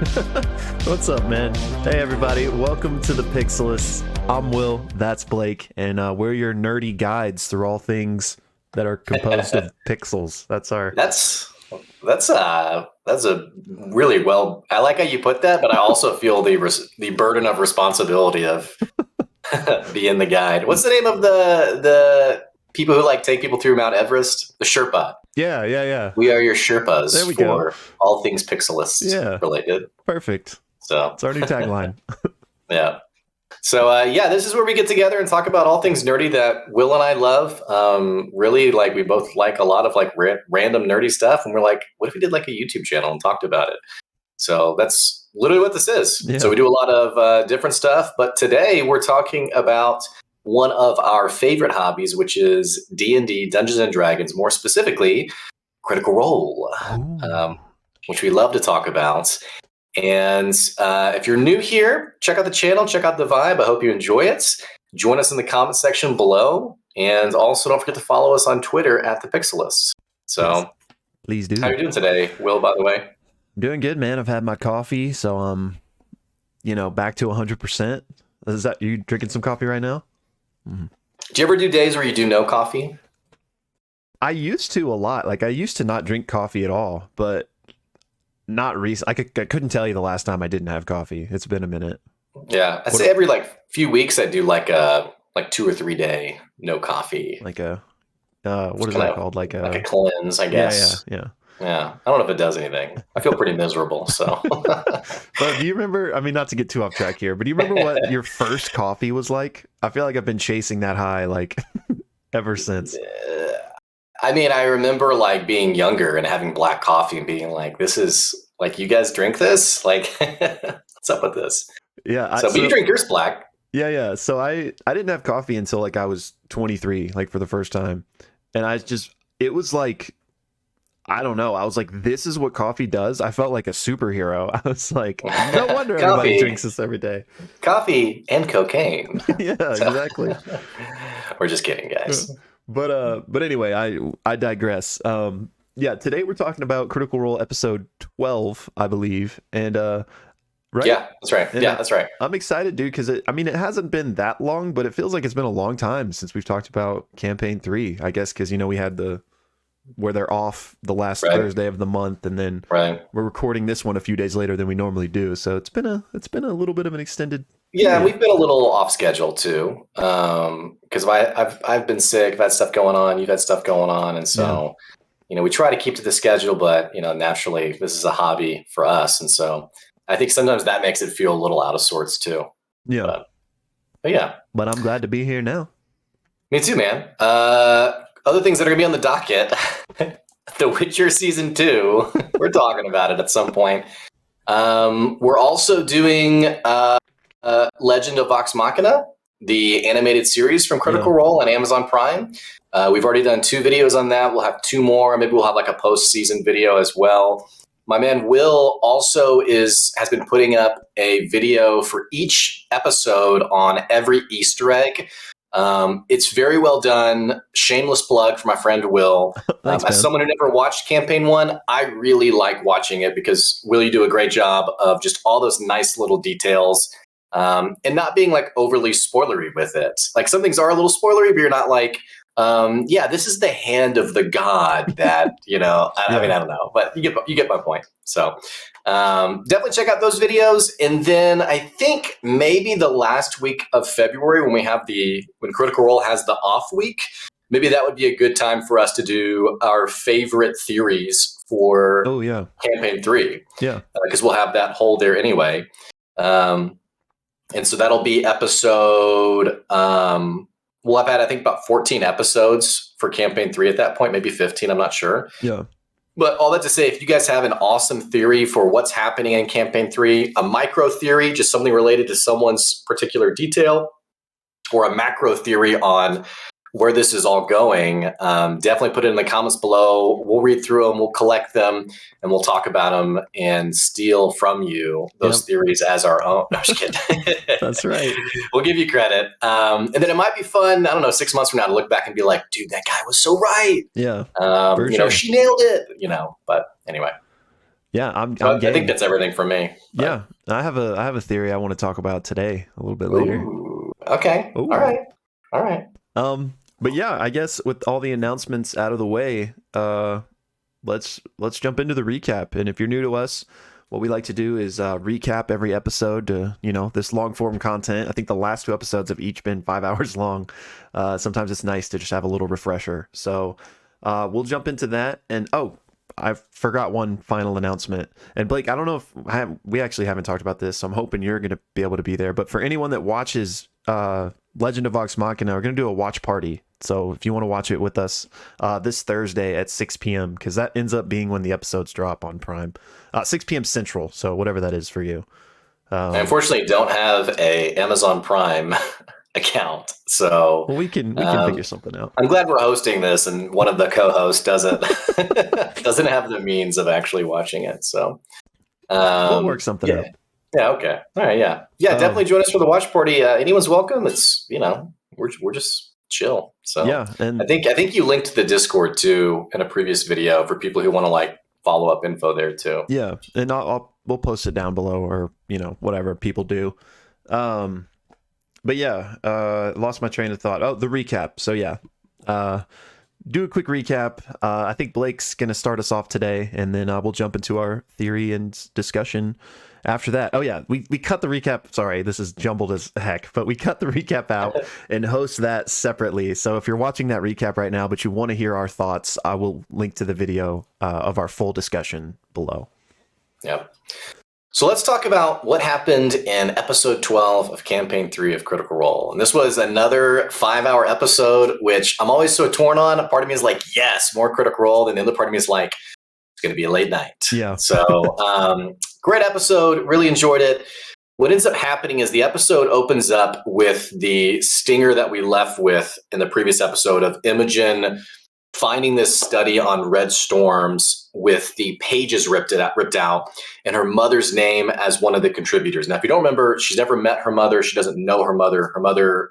What's up, man? Hey, everybody. Welcome to the Pixelists. I'm Will. That's Blake. And we're your nerdy guides through all things that are composed of pixels. That's a really well. I like how you put that, but I also feel the burden of responsibility of being the guide. What's the name of the people who like take people through Mount Everest? The Sherpa. Yeah. We are your Sherpas There we for go. all things Pixelists related. Perfect. So It's our new tagline. yeah. So this is where we get together and talk about all things nerdy that Will and I love. Really, like we both like a lot of like random nerdy stuff, and we're like, what if we did like a YouTube channel and talked about it? So that's literally what this is. Yeah. So we do a lot of different stuff, but today we're talking about one of our favorite hobbies, which is D&D, Dungeons and Dragons, more specifically, Critical Role, which we love to talk about. And if you're new here, check out the channel, check out the vibe. I hope you enjoy it. Join us in the comment section below. And also don't forget to follow us on Twitter at the Pixelists. So Yes. Please do. How are you doing today, Will, by the way? I'm doing good, man. I've had my coffee, so back to 100%. Is that you drinking some coffee right now? Mm-hmm. Do you ever do days where you do no coffee? I used to a lot. Like I used to not drink coffee at all, but not recent. I couldn't tell you the last time I didn't have coffee. It's been a minute. Yeah, I'd say every few weeks I do like 2 or 3 day no coffee. Like a what is that called? Like a cleanse, I guess. Yeah. I don't know if it does anything. I feel pretty miserable. So, but do you remember? I mean, not to get too off track here, but do you remember what your first coffee was like? I feel like I've been chasing that high like ever since. I mean, I remember like being younger and having black coffee and being like, "This is like, you guys drink this? Like, what's up with this?" Yeah. But you drink yours black. Yeah. So I didn't have coffee until like I was 23, like for the first time, and it was like, I don't know. I was like, this is what coffee does. I felt like a superhero. I was like, no wonder everybody drinks this every day. Coffee and cocaine. Yeah, exactly. We're just kidding, guys. But anyway, I digress. Today we're talking about Critical Role episode 12, I believe. And right? Yeah, that's right. And that's right. I'm excited, dude, because it hasn't been that long, but it feels like it's been a long time since we've talked about campaign 3, I guess, because we had where they're off the last Thursday of the month, and then we're recording this one a few days later than we normally do. So it's been a little bit of an extended. Yeah, we've been a little off schedule too, because I've been sick. I've had stuff going on. You've had stuff going on, and so we try to keep to the schedule. But naturally, this is a hobby for us, and so I think sometimes that makes it feel a little out of sorts too. Yeah, but yeah. But I'm glad to be here now. Me too, man. Other things that are going to be on the docket, The Witcher Season 2, we're talking about it at some point. We're also doing Legend of Vox Machina, the animated series from Critical Role on Amazon Prime. We've already done 2 videos on that. We'll have 2 more. Maybe we'll have like a post-season video as well. My man Will also has been putting up a video for each episode on every Easter egg. It's very well done. Shameless plug for my friend Will. Thanks, as someone who never watched campaign 1, I really like watching it because Will, you do a great job of just all those nice little details, and not being like overly spoilery with it. Like some things are a little spoilery, but you're not like, this is the hand of the god that, I mean, I don't know, but you get my point. So, definitely check out those videos. And then I think maybe the last week of February when Critical Role has the off week, maybe that would be a good time for us to do our favorite theories for campaign 3. Yeah. Because we'll have that hole there anyway. And so that'll be episode, we'll have had, I think, about 14 episodes for campaign 3 at that point, maybe 15, I'm not sure. Yeah. But all that to say, if you guys have an awesome theory for what's happening in campaign 3, a micro theory, just something related to someone's particular detail, or a macro theory on where this is all going, definitely put it in the comments below. We'll read through them, we'll collect them, and we'll talk about them and steal from you those theories as our own. No, I'm just kidding. That's right. We'll give you credit. And then it might be fun, I don't know, 6 months from now to look back and be like, dude, that guy was so right. Yeah. She nailed it, but anyway. Yeah, I'm I game. think that's everything for me. But. Yeah, I have a theory I want to talk about today a little bit later. Ooh, okay. Ooh. All right. But yeah, I guess with all the announcements out of the way, let's jump into the recap. And if you're new to us, what we like to do is recap every episode to, this long form content. I think the last 2 episodes have each been 5 hours long. Sometimes it's nice to just have a little refresher. So we'll jump into that. And I forgot one final announcement. And Blake, I don't know if we actually haven't talked about this, so I'm hoping you're going to be able to be there. But for anyone that watches Legend of Vox Machina, we're going to do a watch party. So if you want to watch it with us this Thursday at 6 p.m., because that ends up being when the episodes drop on Prime, 6 p.m. Central. So whatever that is for you. I unfortunately don't have a Amazon Prime account, so we can figure something out. I'm glad we're hosting this, and one of the co-hosts doesn't have the means of actually watching it. So we'll work something out. Yeah. Okay. All right. Yeah. Definitely join us for the watch party. Anyone's welcome. It's we're just chill. So yeah, and I think you linked the Discord too in a previous video for people who want to follow up info there too. Yeah, and we'll post it down below, or whatever people do. But yeah, lost my train of thought. Oh, the recap. So yeah, do a quick recap. I think Blake's gonna start us off today, and then we'll jump into our theory and discussion after that. Oh yeah, we cut the recap. Sorry, this is jumbled as heck, but we cut the recap out and host that separately. So if you're watching that recap right now, but you want to hear our thoughts, I will link to the video of our full discussion below. Yep. So let's talk about what happened in episode 12 of campaign 3 of Critical Role. And this was another 5-hour episode, which I'm always so torn on. A part of me is like, yes, more Critical Role. And the other part of me is like, it's going to be a late night. Yeah. So great episode. Really enjoyed it. What ends up happening is the episode opens up with the stinger that we left with in the previous episode of Imogen finding this study on red storms with the pages ripped out and her mother's name as one of the contributors. Now, if you don't remember, she's never met her mother. She doesn't know her mother. Her mother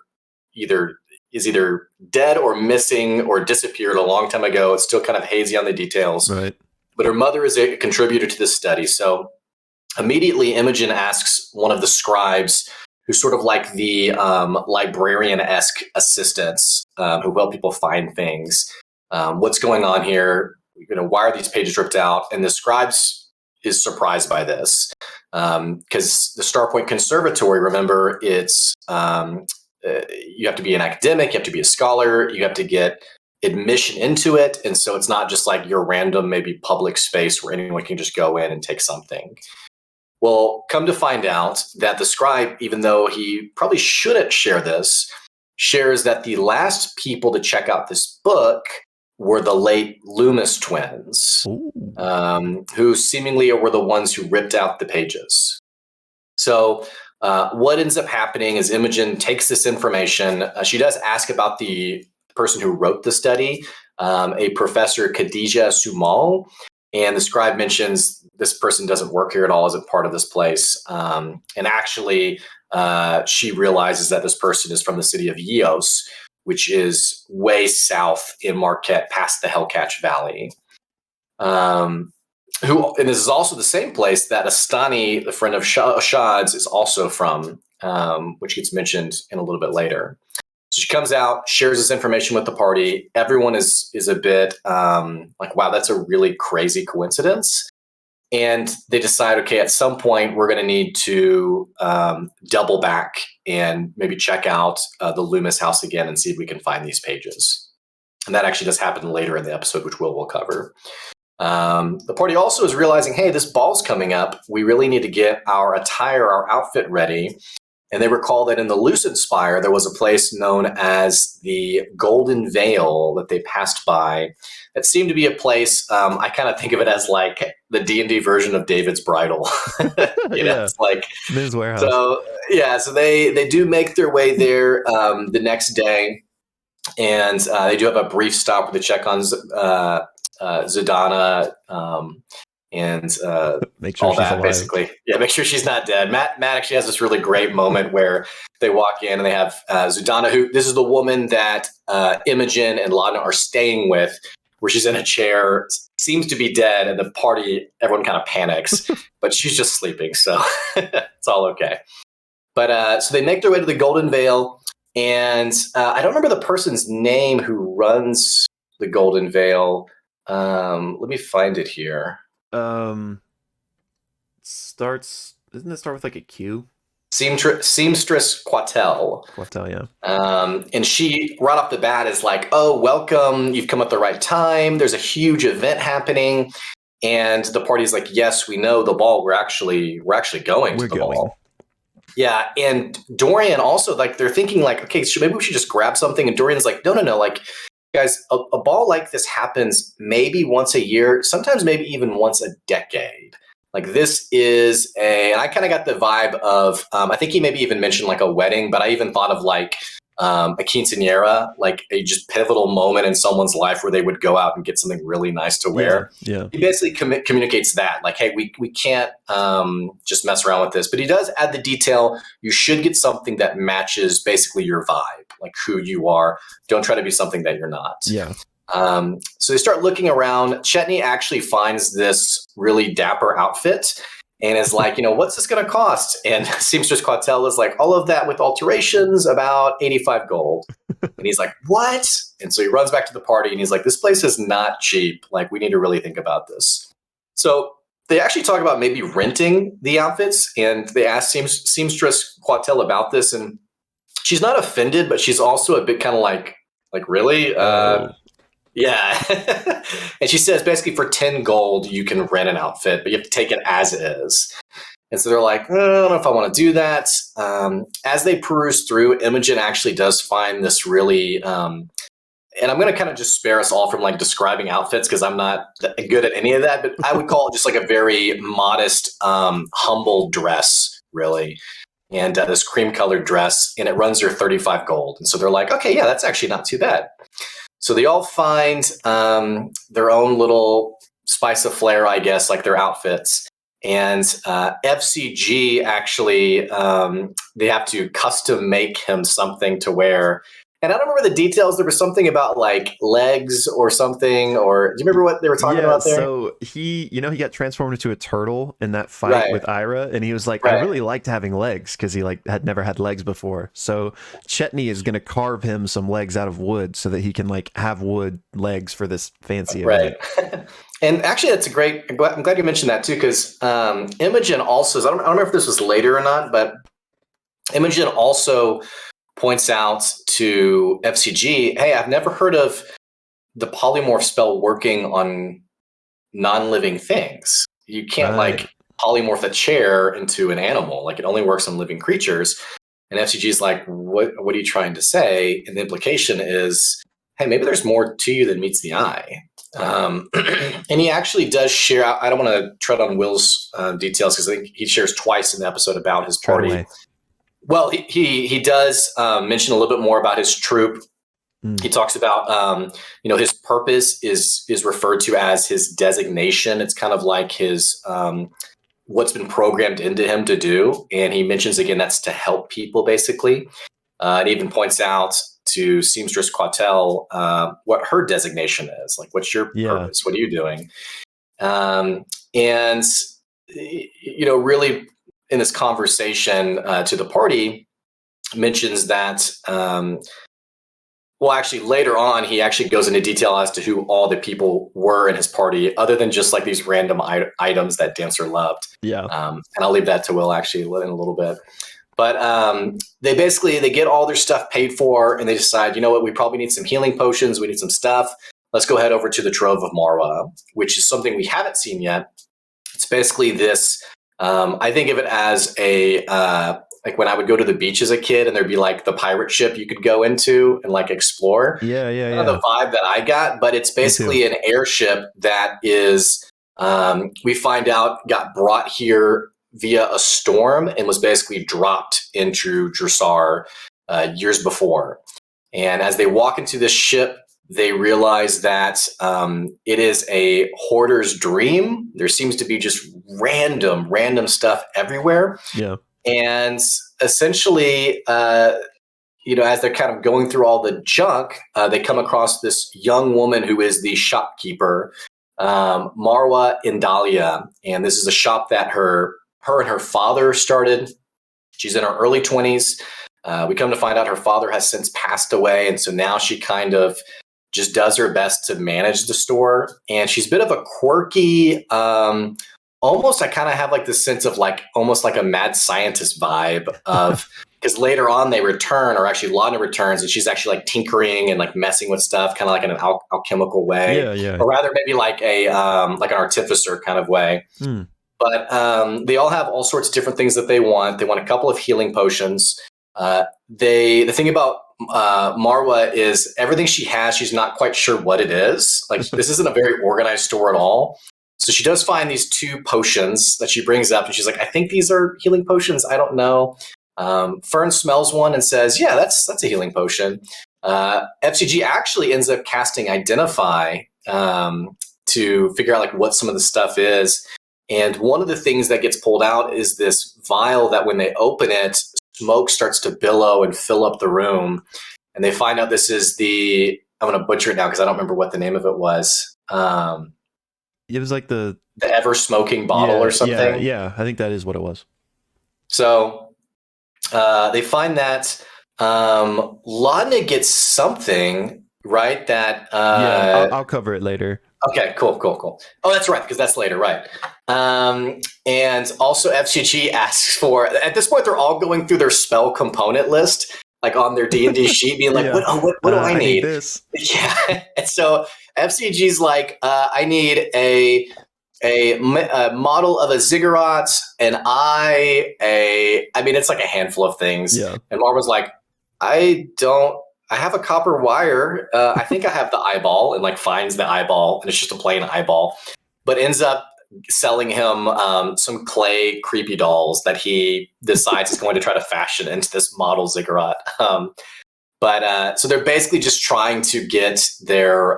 is either dead or missing or disappeared a long time ago. It's still kind of hazy on the details. Right. But her mother is a contributor to this study. So immediately Imogen asks one of the scribes, who's sort of like the librarian-esque assistants who help people find things. What's going on here? Why are these pages ripped out? And the scribes is surprised by this because the Starpoint Conservatory, remember, it's you have to be an academic, you have to be a scholar, you have to get admission into it, and so it's not just like your random maybe public space where anyone can just go in and take something. Well, come to find out that the scribe, even though he probably shouldn't share this, shares that the last people to check out this book were the late Loomis twins, who seemingly were the ones who ripped out the pages. So what ends up happening is Imogen takes this information. She does ask about the person who wrote the study, a Professor Khadija Sumal, and the scribe mentions this person doesn't work here at all, isn't part of this place. And actually, she realizes that this person is from the city of Eos, which is way south in Marquette, past the Hellcatch Valley. And this is also the same place that Astani, the friend of Shad's, is also from, which gets mentioned in a little bit later. So she comes out, shares this information with the party. Everyone is a bit like, wow, that's a really crazy coincidence. And they decide, okay, at some point we're going to need to double back and maybe check out the Loomis house again and see if we can find these pages. And that actually does happen later in the episode, which we'll cover. The party also is realizing, hey, this ball's coming up. We really need to get our attire, our outfit ready. And they recall that in the Lucid Spire, there was a place known as the Golden Veil that they passed by. That seemed to be a place, I kind of think of it as like the D&D version of David's Bridal. It's like Men's Warehouse. So they do make their way there the next day. And they do have a brief stop where they check on Zidana and make sure all she's that alive. basically. Yeah, make sure she's not dead. Matt actually has this really great moment where they walk in and they have Zidana, who this is the woman that Imogen and Lana are staying with where she's in a chair, seems to be dead, and the party, everyone kind of panics, but she's just sleeping, so it's all okay. But so they make their way to the Golden Veil, and I don't remember the person's name who runs the Golden Veil. Let me find it here. Doesn't it start with like a Q? Seamstress Quatel. Quatel, yeah. And she, right off the bat, is like, "Oh, welcome! You've come at the right time. There's a huge event happening." And the party's like, "Yes, we know the ball. We're actually going to the ball." Yeah, and Dorian also, like, they're thinking like, "Okay, so maybe we should just grab something." And Dorian's like, "No, like, guys, a ball like this happens maybe once a year, sometimes maybe even once a decade. Like, this is and I kind of got the vibe of, I think he maybe even mentioned like a wedding, but I even thought of like a quinceanera, like a just pivotal moment in someone's life where they would go out and get something really nice to wear." Yeah. He basically communicates that, like, "Hey, we can't just mess around with this." But he does add the detail, you should get something that matches basically your vibe, like who you are. Don't try to be something that you're not. Yeah. So they start looking around. Chetney actually finds this really dapper outfit and is like, "What's this going to cost?" And Seamstress Quatel is like, "All of that with alterations, about 85 gold. And he's like, "What?" And so he runs back to the party and he's like, "This place is not cheap. Like, we need to really think about this." So they actually talk about maybe renting the outfits, and they ask Seamstress Quatel about this, and she's not offended, but she's also a bit kind of like, really? Yeah. And she says basically for 10 gold, you can rent an outfit, but you have to take it as is. And so they're like, "I don't know if I want to do that." As they peruse through, Imogen actually does find this really, and I'm going to kind of just spare us all from like describing outfits because I'm not good at any of that, but I would call it just like a very modest, humble dress, really. And this cream colored dress, and it runs her 35 gold. And so they're like, "Okay, yeah, that's actually not too bad." So they all find their own little spice of flair, I guess, like their outfits. And F.C.G. actually, they have to custom make him something to wear. And I don't remember the details. There was something about like legs or something. Or do you remember what they were talking about there? So he got transformed into a turtle in that fight with Ira, and he was like, "I really liked having legs," because he like had never had legs before. So Chetney is going to carve him some legs out of wood so that he can like have wood legs for this fancy event. And actually, that's a great. I'm glad you mentioned that too, because Imogen also. I don't remember if this was later or not, but Imogen also points out to F.C.G., "Hey, I've never heard of the polymorph spell working on non-living things. You can't like polymorph a chair into an animal. Like, it only works on living creatures." And F.C.G. is like, what are you trying to say?" And the implication is, hey, maybe there's more to you than meets the eye. And he actually does share. I don't want to tread on Will's details because I think he shares twice in the episode about his party. Well, he does mention a little bit more about his troop. He talks about his purpose is referred to as his designation. It's kind of like his what's been programmed into him to do, and he mentions again that's to help people basically. And even points out to Seamstress Quatel what her designation is. Like, what's your purpose? What are you doing? And really in this conversation to the party mentions that. Well, actually, later on, he actually goes into detail as to who all the people were in his party, other than just like these random items that Dancer loved. Yeah. And I'll leave that to Will actually in a little bit. But they get all their stuff paid for, and they decide, you know what, we probably need some healing potions. We need some stuff. Let's go head over to the Trove of Marwa, which is something we haven't seen yet. It's basically this. I think of it as a like when I would go to the beach as a kid, and there'd be like the pirate ship you could go into and like explore. Yeah. The vibe that I got, but it's basically an airship that is, we find out, got brought here via a storm and was basically dropped into Dressar years before. And as they walk into this ship, they realize that it is a hoarder's dream. There seems to be just random stuff everywhere. Yeah. And essentially, as they're kind of going through all the junk, they come across this young woman who is the shopkeeper, Marwa Indalia. And this is a shop that her and her father started. She's in her early 20s. We come to find out her father has since passed away. And so now she kind of just does her best to manage the store. And she's a bit of a quirky, almost, I kind of have like this sense of like almost like a mad scientist vibe of, because later on they return, or actually Lana returns, and she's actually like tinkering and like messing with stuff, kind of like in an alchemical way, or rather maybe like like an artificer kind of way. But they all have all sorts of different things that they want. They want a couple of healing potions. The thing about Marwa is everything she has, she's not quite sure what it is. Like this isn't a very organized store at all. So she does find these 2 potions that she brings up, and she's like, I think these are healing potions. I don't know. Fern smells one and says, yeah, that's a healing potion. F.C.G actually ends up casting Identify to figure out like what some of the stuff is. And one of the things that gets pulled out is this vial that when they open it, smoke starts to billow and fill up the room. And they find out this is I'm going to butcher it now because I don't remember what the name of it was. It was like the ever smoking bottle or something. Yeah, I think that is what it was. So they find that Laudna gets something, right? That I'll cover it later. Okay, cool. Oh, that's right, because that's later, right? And also F.C.G asks for. At this point, they're all going through their spell component list, like on their D&D sheet, being like, "What do I need?" I need this. Yeah, and so F.C.G's like, "I need a model of a ziggurat, I mean, it's like a handful of things." Yeah. And Marva's like, I have a copper wire. I think I have the eyeball, and like finds the eyeball, and it's just a plain eyeball, but ends up selling him some clay creepy dolls that he decides is going to try to fashion into this model ziggurat. So they're basically just trying to get their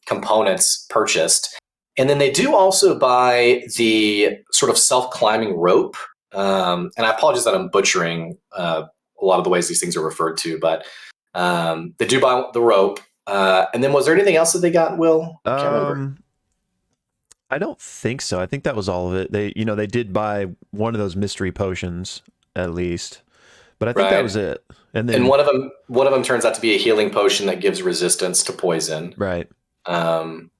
components purchased. And then they do also buy the sort of self-climbing rope. And I apologize that I'm butchering a lot of the ways these things are referred to, but they do buy the rope. And then was there anything else that they got, Will? I can't remember. I don't think so. I think that was all of it. They did buy one of those mystery potions at least, but I think that was it. And then one of them turns out to be a healing potion that gives resistance to poison. Right. Then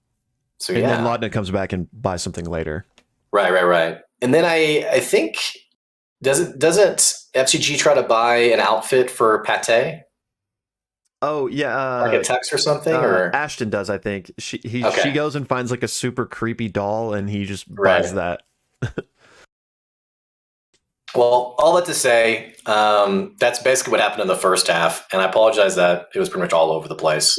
Laudna comes back and buys something later. Right. And then I think doesn't F.C.G try to buy an outfit for Pate? Oh yeah, like a tux or something, or Ashton does. I think she goes and finds like a super creepy doll, and he just buys that. Well, all that to say, that's basically what happened in the first half, and I apologize that it was pretty much all over the place.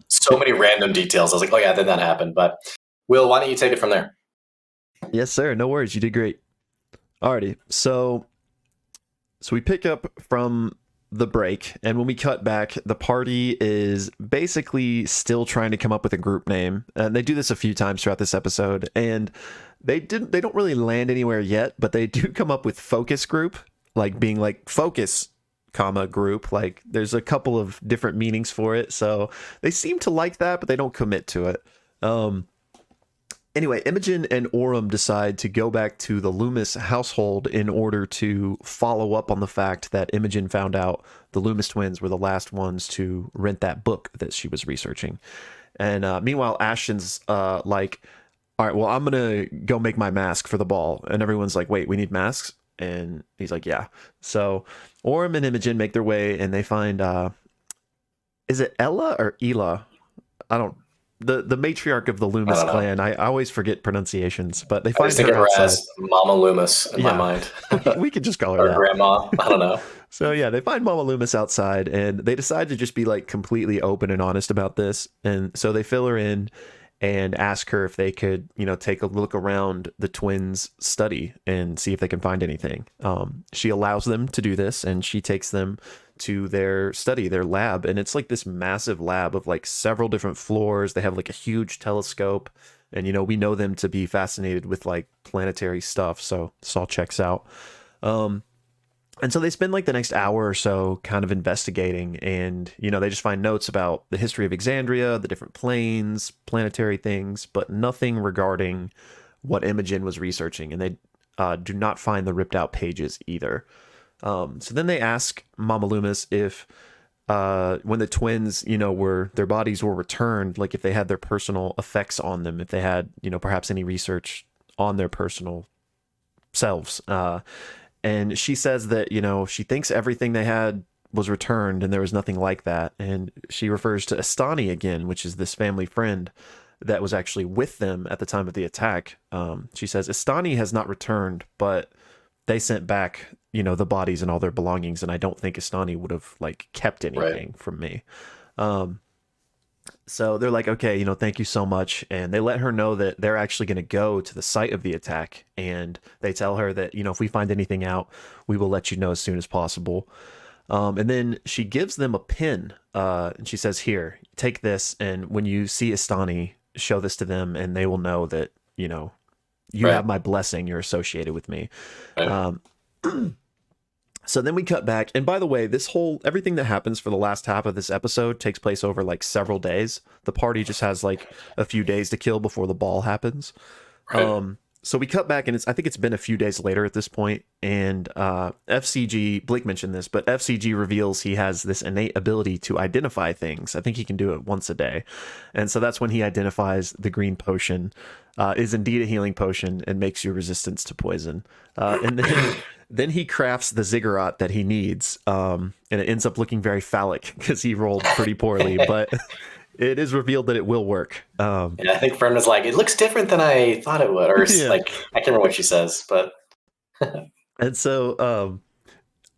So many random details. I was like, oh yeah, then that happened. But Will, why don't you take it from there? Yes, sir. No worries. You did great. Alrighty, so we pick up from the break, and when we cut back, the party is basically still trying to come up with a group name, and they do this a few times throughout this episode, and they don't really land anywhere yet, but they do come up with focus group, like being like focus comma group. Like there's a couple of different meanings for it, so they seem to like that, but they don't commit to it. Anyway, Imogen and Orem decide to go back to the Loomis household in order to follow up on the fact that Imogen found out the Loomis twins were the last ones to rent that book that she was researching. And meanwhile, Ashton's like, all right, well, I'm going to go make my mask for the ball. And everyone's like, wait, we need masks? And he's like, yeah. So Orem and Imogen make their way, and they find, is it Ella or Ela? I don't the matriarch of the Loomis clan. I always forget pronunciations, but they find her outside. As Mama Loomis in my mind. we could just call her or that. Grandma. I don't know. So yeah, they find Mama Loomis outside, and they decide to just be like completely open and honest about this. And so they fill her in and ask her if they could, take a look around the twins' study and see if they can find anything. She allows them to do this, and she takes them to their study, their lab, and it's like this massive lab of like several different floors. They have like a huge telescope, and we know them to be fascinated with like planetary stuff, so this all checks out. And so they spend like the next hour or so kind of investigating, and they just find notes about the history of Exandria, the different planes, planetary things, but nothing regarding what Imogen was researching, and they do not find the ripped out pages either. So then they ask Mama Loomis if when the twins, their bodies were returned, like if they had their personal effects on them, if they had, perhaps any research on their personal selves. And she says that, she thinks everything they had was returned and there was nothing like that. And she refers to Astani again, which is this family friend that was actually with them at the time of the attack. She says, Astani has not returned, but they sent back, the bodies and all their belongings. And I don't think Astani would have like kept anything from me. So they're like, okay, thank you so much. And they let her know that they're actually going to go to the site of the attack. And they tell her that, if we find anything out, we will let you know as soon as possible. And then she gives them a pin. And she says, here, take this. And when you see Astani, show this to them and they will know that, you have my blessing. You're associated with me. So then we cut back, and by the way, everything that happens for the last half of this episode takes place over like several days. The party just has like a few days to kill before the ball happens. So we cut back, and I think it's been a few days later at this point, and F.C.G, Blake mentioned this, but F.C.G reveals he has this innate ability to identify things. I think he can do it once a day. And so that's when he identifies the green potion is indeed a healing potion and makes you resistant to poison. And then he crafts the ziggurat that he needs, and it ends up looking very phallic because he rolled pretty poorly, but it is revealed that it will work. I think Fern was like, it looks different than I thought it would. Or like, I can't remember what she says, but... And so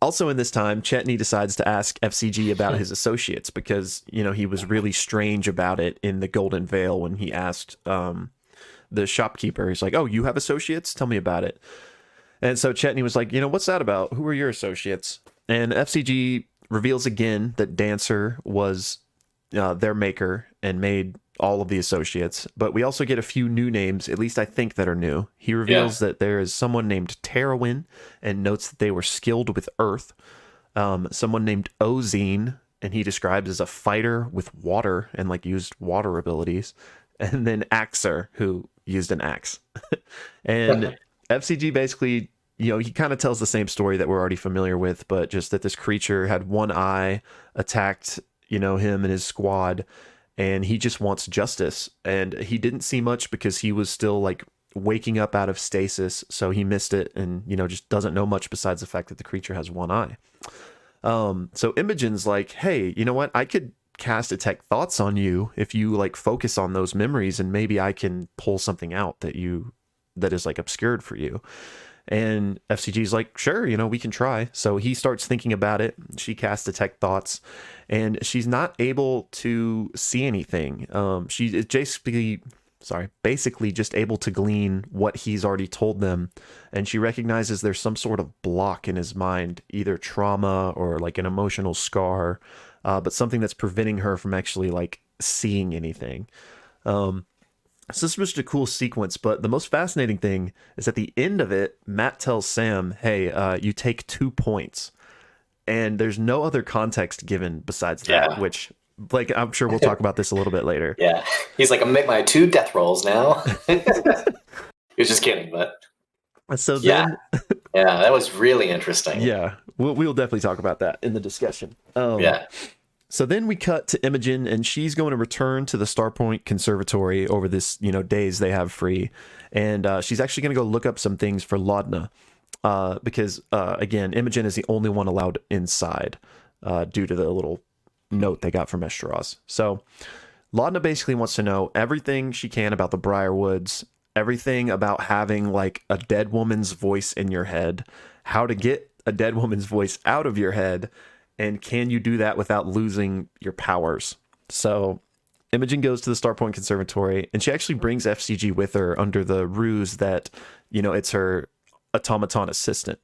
also in this time, Chetney decides to ask F.C.G about his associates because, he was really strange about it in the Golden Veil when he asked the shopkeeper. He's like, oh, you have associates? Tell me about it. And so Chetney was like, what's that about? Who are your associates? And F.C.G reveals again that Dancer was their maker and made all of the associates. But we also get a few new names, at least I think, that are new. He reveals that there is someone named Terrawin and notes that they were skilled with earth. Someone named Ozine, and he describes as a fighter with water and like used water abilities. And then Axer, who used an axe. And F.C.G basically, he kind of tells the same story that we're already familiar with, but just that this creature had one eye, attacked, him and his squad, and he just wants justice. And he didn't see much because he was still like waking up out of stasis, so he missed it and, just doesn't know much besides the fact that the creature has one eye. So Imogen's like, hey, you know what? I could cast detect thoughts on you if you like focus on those memories, and maybe I can pull something out that is like obscured for you. And F.C.G's like, sure, we can try. So he starts thinking about it. She casts detect thoughts, and she's not able to see anything. She is basically just able to glean what he's already told them. And she recognizes there's some sort of block in his mind, either trauma or like an emotional scar, but something that's preventing her from actually like seeing anything. So this was just a cool sequence, but the most fascinating thing is at the end of it, Matt tells Sam, hey, you take 2 points. And there's no other context given besides that, which, like, I'm sure we'll talk about this a little bit later. Yeah. He's like, I'm going to make my 2 death rolls now. He was just kidding, but... So then... Yeah, that was really interesting. Yeah, we'll definitely talk about that in the discussion. So then we cut to Imogen, and she's going to return to the Starpoint Conservatory over this, days they have free. And she's actually going to go look up some things for Laudna. Because, again, Imogen is the only one allowed inside due to the little note they got from Eshteros. So Laudna basically wants to know everything she can about the Briarwoods, everything about having, like, a dead woman's voice in your head, how to get a dead woman's voice out of your head, and can you do that without losing your powers? So Imogen goes to the Starpoint Conservatory, and she actually brings F.C.G with her under the ruse that, it's her automaton assistant.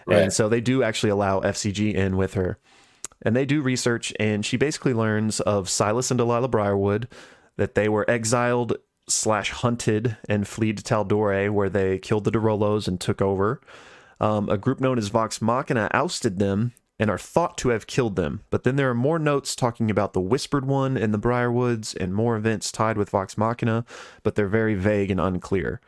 Right. And so they do actually allow F.C.G in with her. And they do research, and she basically learns of Silas and Delilah Briarwood, that they were exiled/hunted and fled to Taldore, where they killed the Derolos and took over. A group known as Vox Machina ousted them and are thought to have killed them. But then there are more notes talking about the Whispered One in the Briarwoods and more events tied with Vox Machina, but they're very vague and unclear.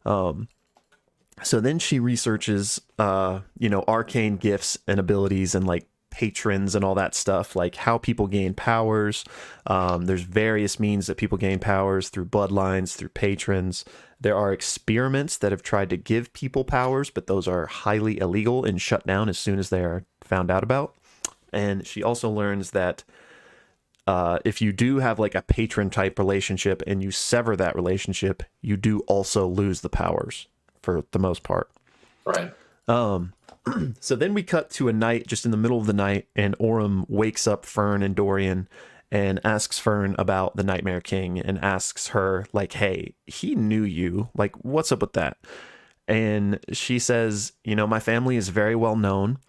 So then she researches, arcane gifts and abilities and like patrons and all that stuff, like how people gain powers. There's various means that people gain powers through bloodlines, through patrons. There are experiments that have tried to give people powers, but those are highly illegal and shut down as soon as they are found out about. And she also learns that if you do have like a patron type relationship and you sever that relationship, you do also lose the powers for the most part. Right. So then we cut to a night just in the middle of the night, and Orym wakes up Fern and Dorian and asks Fern about the Nightmare King and asks her, like, hey, he knew you. Like, what's up with that? And she says, my family is very well known.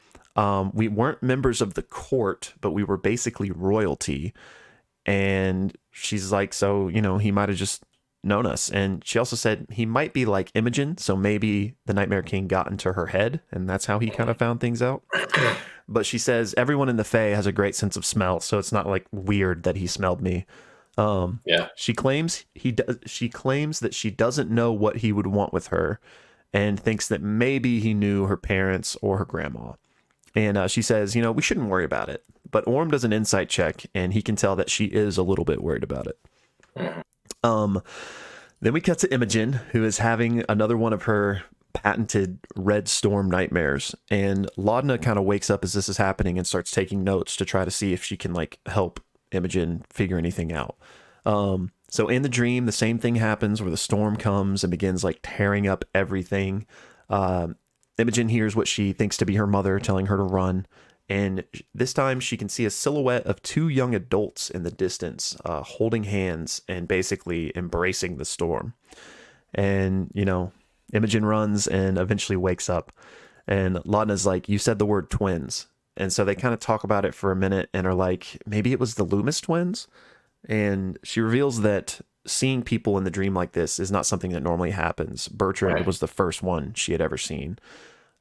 We weren't members of the court, but we were basically royalty. And she's like, so, he might have just known us. And she also said he might be like Imogen, so maybe the Nightmare King got into her head, and that's how he kind of found things out. But she says everyone in the Fae has a great sense of smell, so it's not like weird that he smelled me. She claims she claims that she doesn't know what he would want with her, and thinks that maybe he knew her parents or her grandma. And she says, we shouldn't worry about it. But Orym does an insight check, and he can tell that she is a little bit worried about it. Then we cut to Imogen, who is having another one of her patented red storm nightmares, and Laudna kind of wakes up as this is happening and starts taking notes to try to see if she can like help Imogen figure anything out. So in the dream, the same thing happens where the storm comes and begins like tearing up everything. Imogen hears what she thinks to be her mother telling her to run. And this time she can see a silhouette of two young adults in the distance, holding hands and basically embracing the storm. And, Imogen runs and eventually wakes up. And Laudna's like, you said the word twins. And so they kind of talk about it for a minute and are like, maybe it was the Loomis twins? And she reveals that seeing people in the dream like this is not something that normally happens. Bertrand was the first one she had ever seen.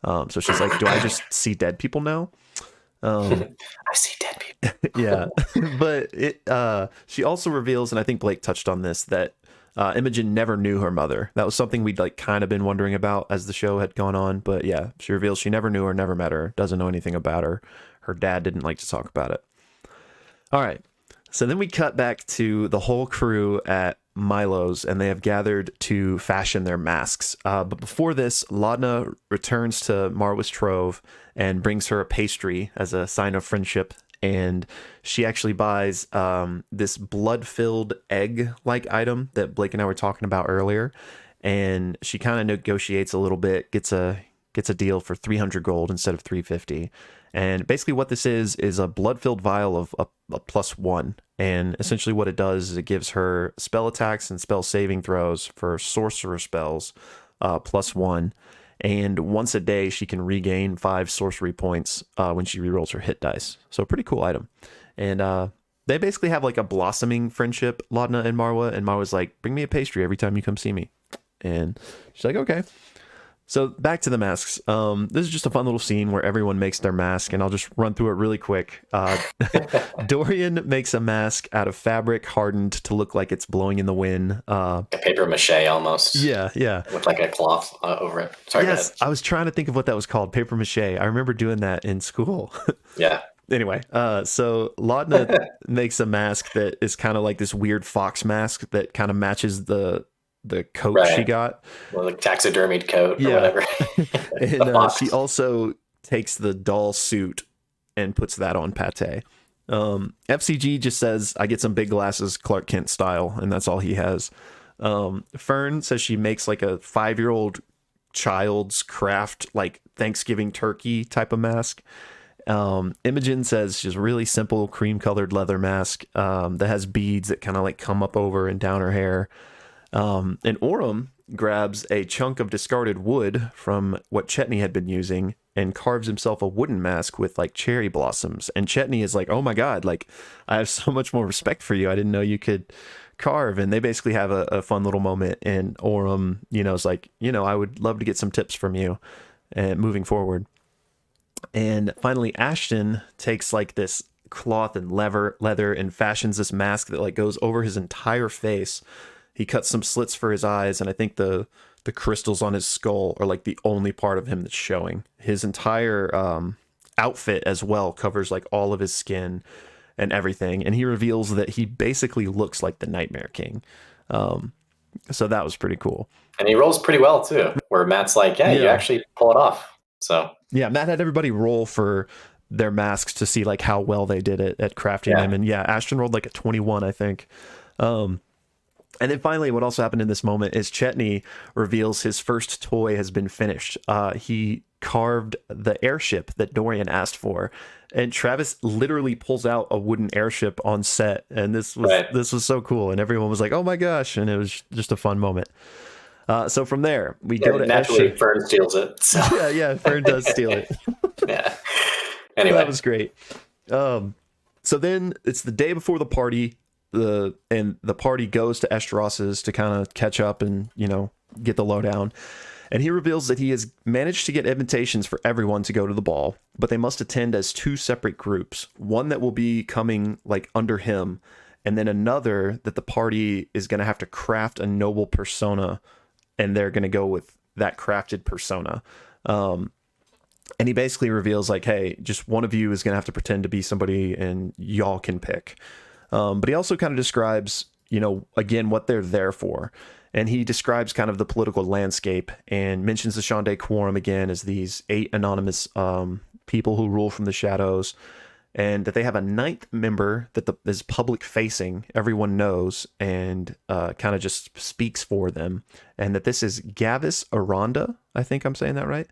So she's like, do I just see dead people now? I see dead people. Yeah. But she also reveals, and I think Blake touched on this, that Imogen never knew her mother. That was something we'd like kind of been wondering about as the show had gone on. But yeah, she reveals she never knew her, never met her, doesn't know anything about her. Her dad didn't like to talk about it. All right. So then we cut back to the whole crew at Milo's, and they have gathered to fashion their masks. But before this, Laudna returns to Marwa's Trove and brings her a pastry as a sign of friendship. And she actually buys this blood-filled egg-like item that Blake and I were talking about earlier. And she kind of negotiates a little bit, gets a deal for 300 gold instead of 350. And basically what this is a blood-filled vial of a +1. And essentially what it does is it gives her spell attacks and spell saving throws for sorcerer spells +1. And once a day, she can regain 5 sorcery points when she rerolls her hit dice. So a pretty cool item. And they basically have like a blossoming friendship, Laudna and Marwa. And Marwa's like, bring me a pastry every time you come see me. And she's like, okay. So back to the masks. This is just a fun little scene where everyone makes their mask, and I'll just run through it really quick. Dorian makes a mask out of fabric hardened to look like it's blowing in the wind. A paper mache almost. Yeah. With like a cloth over it. Sorry, yes, I was trying to think of what that was called. Paper mache. I remember doing that in school. Yeah. Anyway, so Laudna makes a mask that is kind of like this weird fox mask that kind of matches the coat she got. Or like taxidermied coat or whatever. And she also takes the doll suit and puts that on Pate. F.C.G just says, I get some big glasses, Clark Kent style, and that's all he has. Fern says she makes like a 5-year-old child's craft, like Thanksgiving turkey type of mask. Imogen says she's a really simple cream-colored leather mask that has beads that kind of like come up over and down her hair. And Orym grabs a chunk of discarded wood from what Chetney had been using and carves himself a wooden mask with like cherry blossoms. And Chetney is like, oh my God, like I have so much more respect for you. I didn't know you could carve. And they basically have a fun little moment. And Orym, is like, I would love to get some tips from you. and moving forward. And finally, Ashton takes like this cloth and leather and fashions this mask that like goes over his entire face. He cuts some slits for his eyes, and I think the crystals on his skull are like the only part of him that's showing. His entire outfit as well covers like all of his skin and everything, and he reveals that he basically looks like the Nightmare King. So that was pretty cool. And he rolls pretty well too, where Matt's like, yeah, you actually pull it off. So yeah, Matt had everybody roll for their masks to see like how well they did it at crafting them. And yeah, Ashton rolled like a 21, I think. And then finally, what also happened in this moment is Chetney reveals his first toy has been finished. He carved the airship that Dorian asked for, and Travis literally pulls out a wooden airship on set, and this was so cool, and everyone was like, "Oh my gosh!" And it was just a fun moment. So from there, we go to naturally Fern steals it. So. yeah, Fern does steal it. Yeah. Anyway, that was great. So then it's the day before the party. The party goes to Estros's to kind of catch up and, you know, get the lowdown. And he reveals that he has managed to get invitations for everyone to go to the ball, but they must attend as two separate groups. One that will be coming like under him, and then another that the party is going to have to craft a noble persona, and they're going to go with that crafted persona. And he basically reveals like, hey, just one of you is going to have to pretend to be somebody and y'all can pick. But he also kind of describes, you know, again, what they're there for. And he describes kind of the political landscape and mentions the Shonday Quorum again as these 8 anonymous people who rule from the shadows, and that they have a 9th member that is public facing, everyone knows, and kind of just speaks for them. And that this is Gavis Aranda, I think I'm saying that right.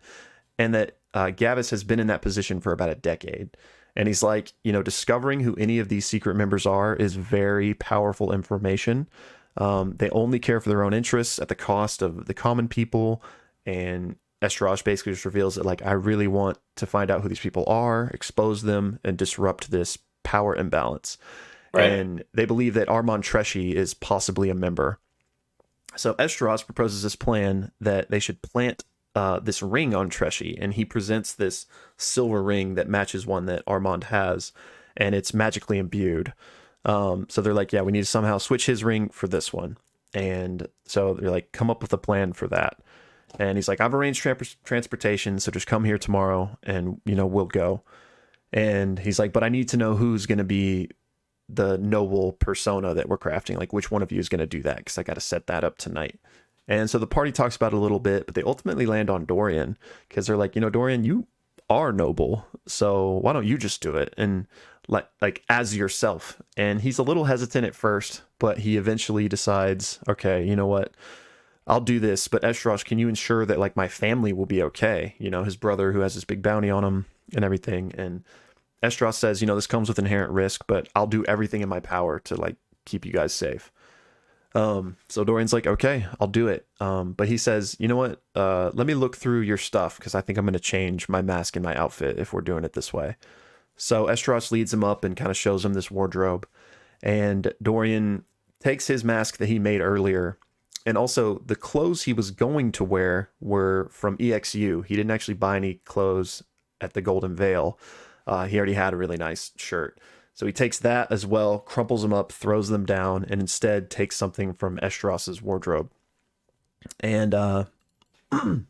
And that Gavis has been in that position for about a decade. And he's like, you know, discovering who any of these secret members are is very powerful information. They only care for their own interests at the cost of the common people. And Estrage basically just reveals that, like, I really want to find out who these people are, expose them, and disrupt this power imbalance. Right. And they believe that Armand Tresci is possibly a member. So Estrage proposes this plan that they should plant this ring on Tresci, and he presents this silver ring that matches one that Armand has, and it's magically imbued. So they're like, yeah, we need to somehow switch his ring for this one. And so they're like, come up with a plan for that. And he's like, I've arranged transportation, so just come here tomorrow and, you know, we'll go. And he's like, but I need to know who's going to be the noble persona that we're crafting. Like, which one of you is going to do that? Because I got to set that up tonight. And so the party talks about it a little bit, but they ultimately land on Dorian because they're like, you know, Dorian, you are noble, so why don't you just do it and like as yourself? And he's a little hesitant at first, but he eventually decides, okay, you know what, I'll do this. But Estrage, can you ensure that like my family will be okay? You know, his brother who has this big bounty on him and everything. And Estrage says, you know, this comes with inherent risk, but I'll do everything in my power to like keep you guys safe. So Dorian's like, okay, I'll do it. But he says, you know what? Let me look through your stuff because I think I'm going to change my mask and my outfit if we're doing it this way. So Estrage leads him up and kind of shows him this wardrobe. And Dorian takes his mask that he made earlier. And also the clothes he was going to wear were from EXU. He didn't actually buy any clothes at the Golden Veil. He already had a really nice shirt. So he takes that as well, crumples them up, throws them down, and instead takes something from Estrage's wardrobe. And then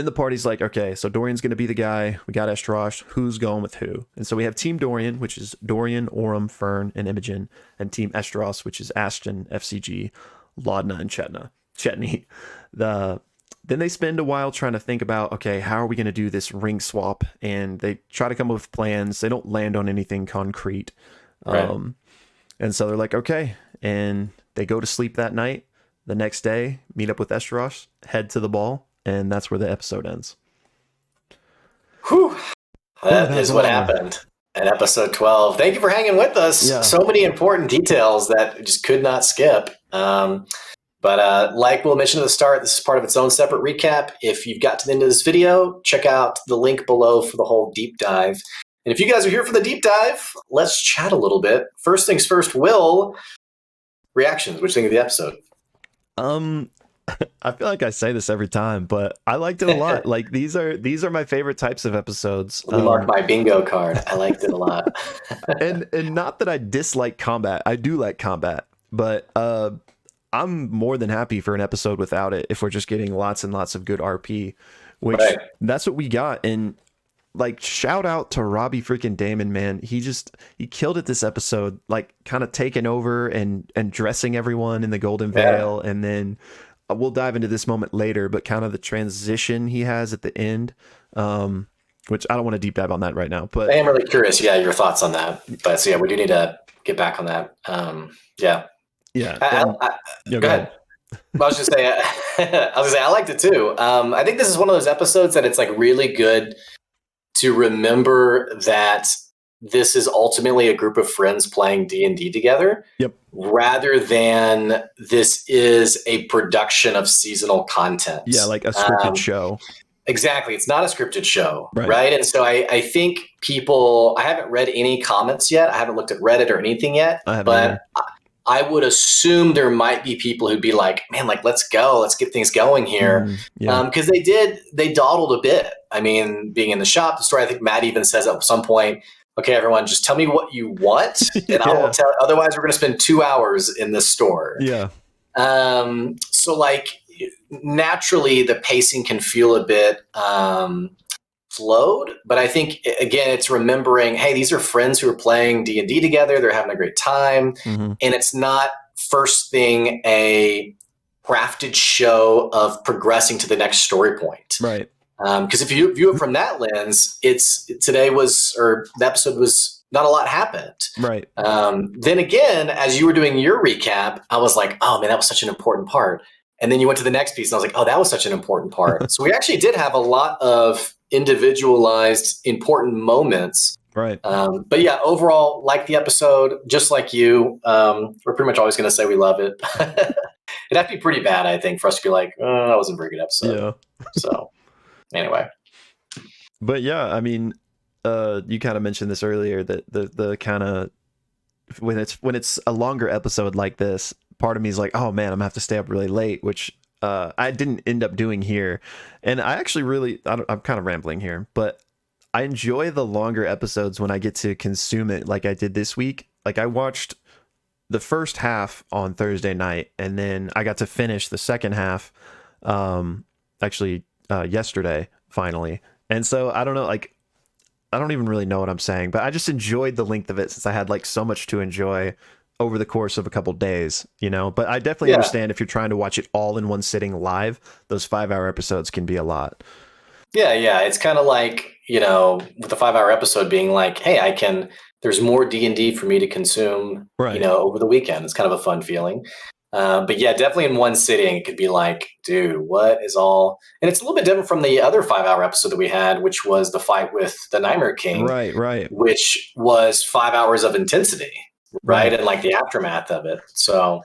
the party's like, okay, so Dorian's going to be the guy. We got Estrage. Who's going with who? And so we have Team Dorian, which is Dorian, Orem, Fern, and Imogen, and Team Estrage, which is Ashton, F.C.G, Laudna, and Chetney. Then they spend a while trying to think about, okay, how are we going to do this ring swap? And they try to come up with plans. They don't land on anything concrete. Right. And so they're like, okay. And they go to sleep that night. The next day, meet up with Estrage, head to the ball, and that's where the episode ends. Whew. That is what happened in episode 12. Thank you for hanging with us. Yeah. So many important details that just could not skip. But like Will mentioned at the start, this is part of its own separate recap. If you've got to the end of this video, check out the link below for the whole deep dive. And if you guys are here for the deep dive, let's chat a little bit. First things first, Will, reactions. What do you think of the episode? I feel like I say this every time, but I liked it a lot. Like these are my favorite types of episodes. Let me mark my bingo card. I liked it a lot. And not that I dislike combat. I do like combat, but I'm more than happy for an episode without it if we're just getting lots and lots of good RP, which that's what we got. And like, shout out to Robbie freaking Damon, man. He killed it this episode, like kind of taking over and dressing everyone in the golden veil. And then we'll dive into this moment later, but kind of the transition he has at the end, which I don't want to deep dive on that right now, but I am really curious. Yeah. Your thoughts on that. But so yeah, we do need to get back on that. Yeah. Go ahead. I was just saying, I liked it too. I think this is one of those episodes that it's like really good to remember that this is ultimately a group of friends playing D&D together. Yep. Rather than this is a production of seasonal content. Yeah, like a scripted show. Exactly. It's not a scripted show, right? And so I think people, I haven't read any comments yet. I haven't looked at Reddit or anything yet, but I would assume there might be people who'd be like, man, like, let's go. Let's get things going here. Because they dawdled a bit. I mean, being in the shop, the story, I think Matt even says at some point, okay, everyone, just tell me what you want and I will tell. Otherwise, we're going to spend 2 hours in this store. Yeah. So like naturally the pacing can feel a bit flowed, but I think again it's remembering, hey, these are friends who are playing D&D together, they're having a great time, and it's not first thing a crafted show of progressing to the next story point, right? Because if you view it from that lens, the episode was not a lot happened, right? Then again, as you were doing your recap, I was like, oh man, that was such an important part. And then you went to the next piece and I was like, oh, that was such an important part. So we actually did have a lot of individualized important moments. Right. But yeah, overall, like the episode, just like you, we're pretty much always going to say we love it. It'd have to be pretty bad, I think, for us to be like, oh, that wasn't a very good episode. Yeah. So anyway. But yeah, I mean, you kind of mentioned this earlier, that the kind of, when it's a longer episode like this, part of me is like, oh man, I'm gonna have to stay up really late, which I didn't end up doing here. And I actually really, I'm kind of rambling here, but I enjoy the longer episodes when I get to consume it like I did this week. Like I watched the first half on Thursday night, and then I got to finish the second half yesterday finally. And so I don't know, like I don't even really know what I'm saying, but I just enjoyed the length of it since I had like so much to enjoy over the course of a couple days, you know. But I definitely understand if you're trying to watch it all in one sitting live, those 5-hour episodes can be a lot. Yeah. It's kind of like, you know, with the 5-hour episode being like, hey, there's more D&D for me to consume, you know, over the weekend. It's kind of a fun feeling. But yeah, definitely in one sitting, it could be like, dude, what is all? And it's a little bit different from the other 5-hour episode that we had, which was the fight with the Nightmare King, right, which was 5 hours of intensity, right? And like the aftermath of it. So,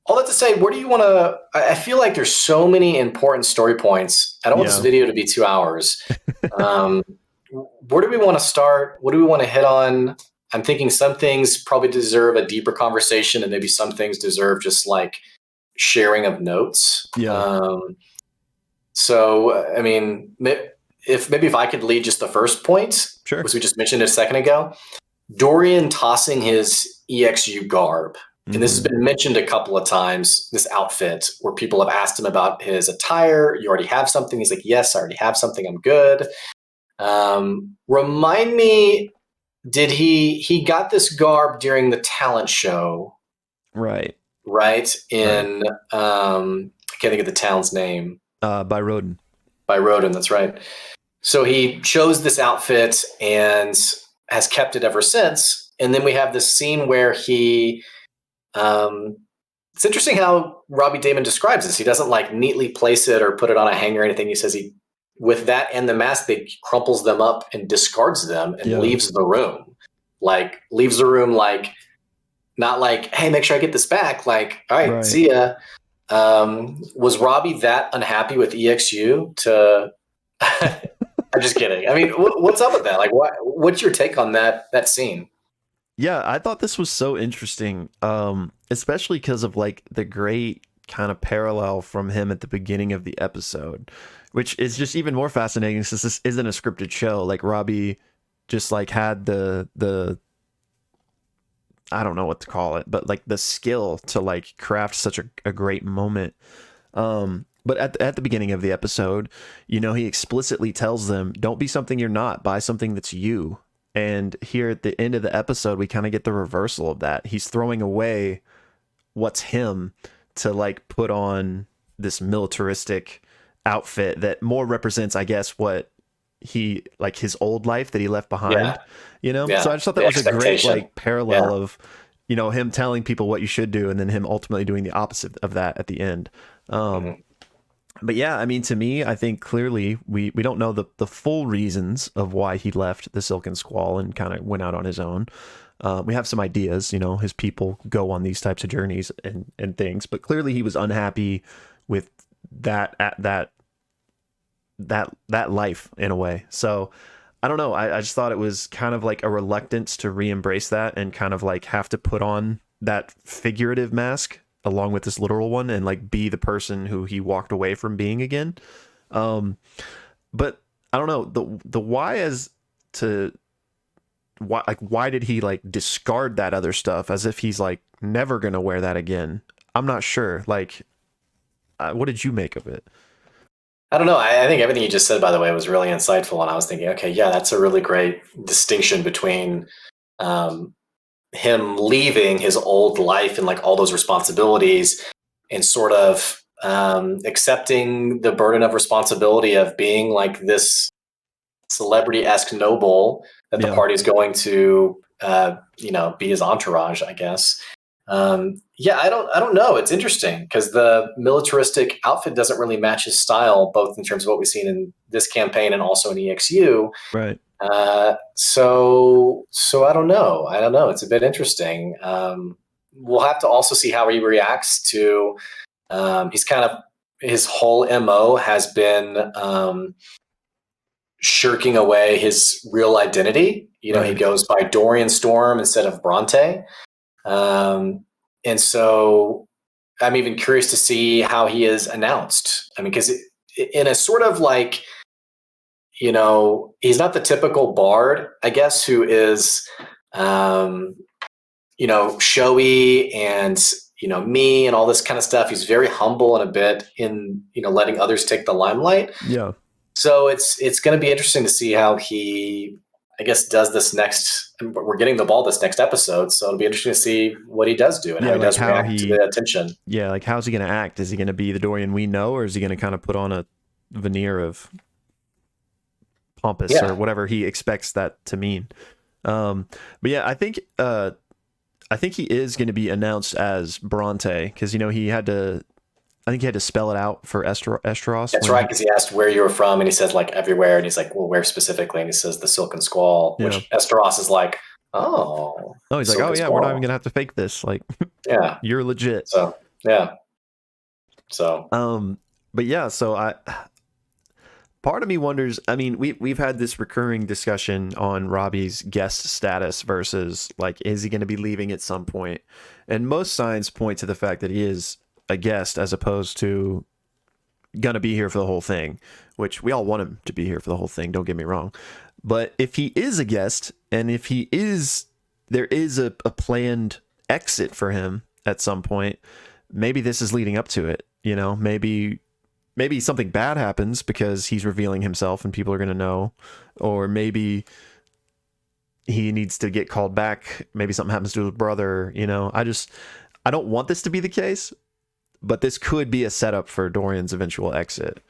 all that to say, where do you want to? I feel like there's so many important story points. I don't want this video to be 2 hours. Where do we want to start? What do we want to hit on? I'm thinking some things probably deserve a deeper conversation, and maybe some things deserve just like sharing of notes. So, I mean, if I could lead just the first point, as we just mentioned a second ago, Dorian tossing his EXU garb. And this has been mentioned a couple of times, this outfit, where people have asked him about his attire. You already have something? He's like, yes, I already have something. I'm good. Remind me, did he got this garb during the talent show? Right. In, I can't think of the town's name. By Roden. By Roden, that's right. So he chose this outfit and has kept it ever since. And then we have this scene where he... it's interesting how Robbie Damon describes this. He doesn't like neatly place it or put it on a hanger or anything. He says with that and the mask, he crumples them up and discards them and leaves the room. Like leaves the room, like not like, hey, make sure I get this back. Like, all right. See ya. Was Robbie that unhappy with EXU to? I'm just kidding. I mean, what's up with that? Like, what's your take on that scene? Yeah, I thought this was so interesting, especially because of like the great kind of parallel from him at the beginning of the episode, which is just even more fascinating since this isn't a scripted show. Like Robbie just like had the I don't know what to call it, but like the skill to like craft such a great moment. But at the beginning of the episode, you know, he explicitly tells them, "Don't be something you're not. Buy something that's you." And here at the end of the episode, we kind of get the reversal of that. He's throwing away what's him to like put on this militaristic outfit that more represents, I guess, what he like his old life that he left behind, you know? So I just thought that was a great like parallel of, you know, him telling people what you should do and then him ultimately doing the opposite of that at the end. But yeah, I mean, to me, I think clearly we don't know the full reasons of why he left the Silken Squall and kind of went out on his own. We have some ideas, you know, his people go on these types of journeys and things, but clearly he was unhappy with that life in a way. So I don't know. I just thought it was kind of like a reluctance to re-embrace that and kind of like have to put on that figurative mask along with this literal one and like be the person who he walked away from being again. But I don't know, the why as to why did he like discard that other stuff as if he's like never gonna wear that again? I'm not sure. Like, what did you make of it? I don't know. I think everything you just said, by the way, was really insightful. And I was thinking, okay, yeah, that's a really great distinction between him leaving his old life and like all those responsibilities and sort of accepting the burden of responsibility of being like this celebrity-esque noble that the party's going to, be his entourage, I guess. I don't know. It's interesting because the militaristic outfit doesn't really match his style, both in terms of what we've seen in this campaign and also in EXU. Right. So I don't know. It's a bit interesting. We'll have to also see how he reacts to. He's kind of his whole MO has been shirking away his real identity. You know, He goes by Dorian Storm instead of Bronte. And so I'm even curious to see how he is announced. I mean, because in a sort of like, he's not the typical bard, I guess, who is, showy and, me and all this kind of stuff. He's very humble and a bit in, letting others take the limelight. Yeah. So it's going to be interesting to see how he, I guess, does this next. We're getting the ball this next episode, so it'll be interesting to see what he does do and how he does react to the attention. Yeah, like how's he going to act? Is he going to be the Dorian we know, or is he going to kind of put on a veneer of pompous or whatever he expects that to mean? But yeah, I think he is going to be announced as Bronte because he had to. I think he had to spell it out for Esteros. That's right, because he asked where you were from, and he says like everywhere, and he's like, well, where specifically? And he says the Silken Squall, which Esteros is like, oh, he's like, oh yeah, we're not even gonna have to fake this. Like, yeah, you're legit. So yeah, but yeah, so part of me wonders. I mean, we've had this recurring discussion on Robbie's guest status versus like, is he going to be leaving at some point? And most signs point to the fact that he is a guest as opposed to gonna be here for the whole thing, which we all want him to be here for the whole thing, don't get me wrong. But if he is a guest and if there is a planned exit for him at some point, maybe this is leading up to it. Maybe something bad happens because he's revealing himself and people are gonna know, or maybe he needs to get called back, maybe something happens to his brother. I don't want this to be the case, but this could be a setup for Dorian's eventual exit.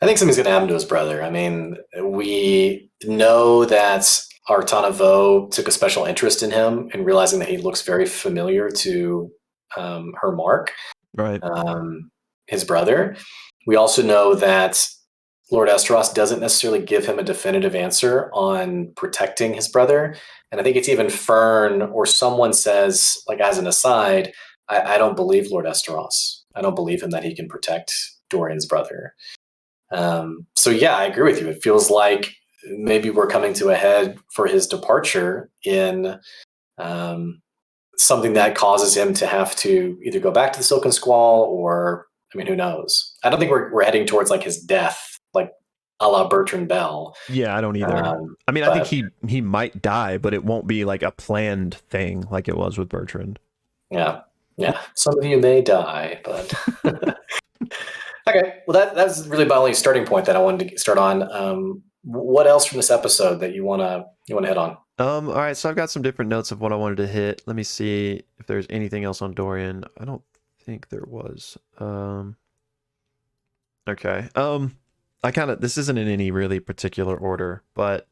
I think something's going to happen to his brother. I mean, we know that Artana Vo took a special interest in him and realizing that he looks very familiar to her Mark, right? His brother. We also know that Lord Esteros doesn't necessarily give him a definitive answer on protecting his brother. And I think it's even Fern or someone says, like as an aside, I don't believe Lord Esteros. I don't believe him that he can protect Dorian's brother. So yeah, I agree with you. It feels like maybe we're coming to a head for his departure in something that causes him to have to either go back to the Silken Squall or, I mean, who knows? I don't think we're heading towards like his death, like a la Bertrand Bell. Yeah, I don't either. I mean, I think he might die, but it won't be like a planned thing like it was with Bertrand. Yeah. Some of you may die, but okay. Well, that's really my only starting point that I wanted to start on. What else from this episode that you wanna hit on? All right, so I've got some different notes of what I wanted to hit. Let me see if there's anything else on Dorian. I don't think there was. Okay. This isn't in any really particular order, but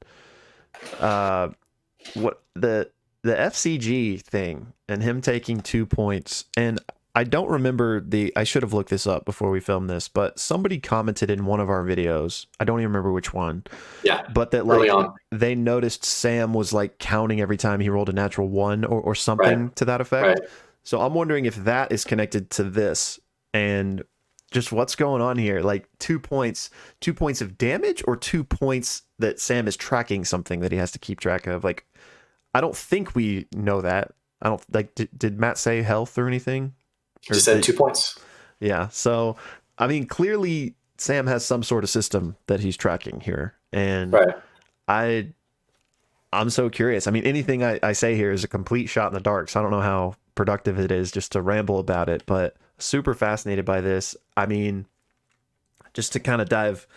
what the F.C.G thing and him taking 2 points, and I don't remember I should have looked this up before we filmed this, but somebody commented in one of our videos, I don't even remember which one. Yeah. But that like they noticed Sam was like counting every time he rolled a natural 1 or something to that effect. Right. So I'm wondering if that is connected to this and just what's going on here. Like 2 points of damage or 2 points that Sam is tracking something that he has to keep track of. Like, I don't think we know that. I don't like, did Matt say health or anything? He just said 2 points. Yeah. So, I mean, clearly Sam has some sort of system that he's tracking here. And I'm so curious. I mean, anything I say here is a complete shot in the dark. So I don't know how productive it is just to ramble about it, but super fascinated by this. I mean, just to kind of dive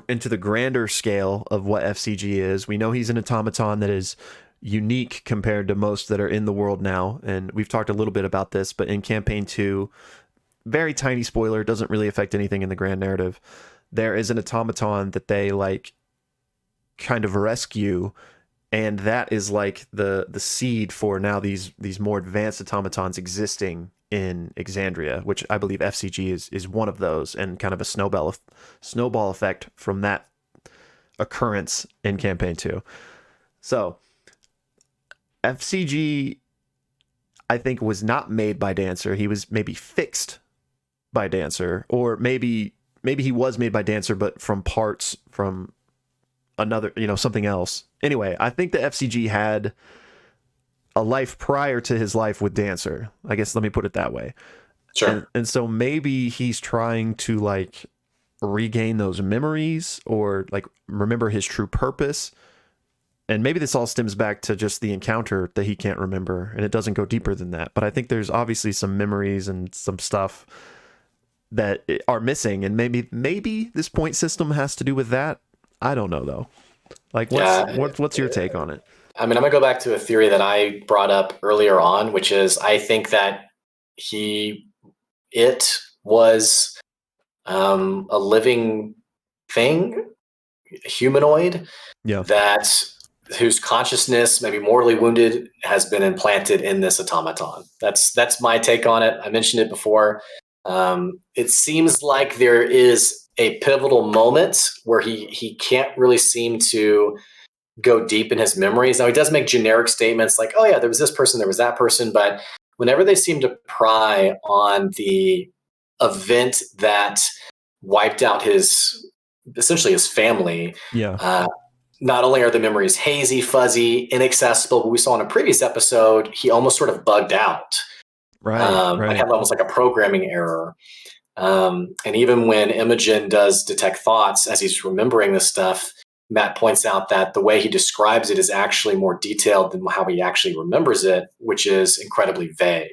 into the grander scale of what F.C.G is, we know he's an automaton that is unique compared to most that are in the world now. And we've talked a little bit about this, but in campaign 2, very tiny spoiler, doesn't really affect anything in the grand narrative. There is an automaton that they like kind of rescue, and that is like the seed for now these more advanced automatons existing in Exandria, which I believe F.C.G is one of those, and kind of a snowball effect from that occurrence in campaign 2. So F.C.G, I think, was not made by Dancer. He was maybe fixed by Dancer, or maybe he was made by Dancer, but from parts from another, something else. Anyway, I think the F.C.G had a life prior to his life with Dancer. I guess let me put it that way. Sure. And so maybe he's trying to like regain those memories or like remember his true purpose. And maybe this all stems back to just the encounter that he can't remember, and it doesn't go deeper than that. But I think there's obviously some memories and some stuff that are missing, and maybe this point system has to do with that. I don't know though. Like, what's your take on it? I mean, I'm gonna go back to a theory that I brought up earlier on, which is I think that it was a living thing, a humanoid, whose consciousness, maybe mortally wounded, has been implanted in this automaton. That's my take on it. I mentioned it before. It seems like there is a pivotal moment where he can't really seem to go deep in his memories. Now, he does make generic statements like, oh yeah, there was this person, there was that person, but whenever they seem to pry on the event that wiped out essentially his family, not only are the memories hazy, fuzzy, inaccessible, but we saw in a previous episode, he almost sort of bugged out. Right. I have almost like a programming error. And even when Imogen does detect thoughts as he's remembering this stuff, Matt points out that the way he describes it is actually more detailed than how he actually remembers it, which is incredibly vague.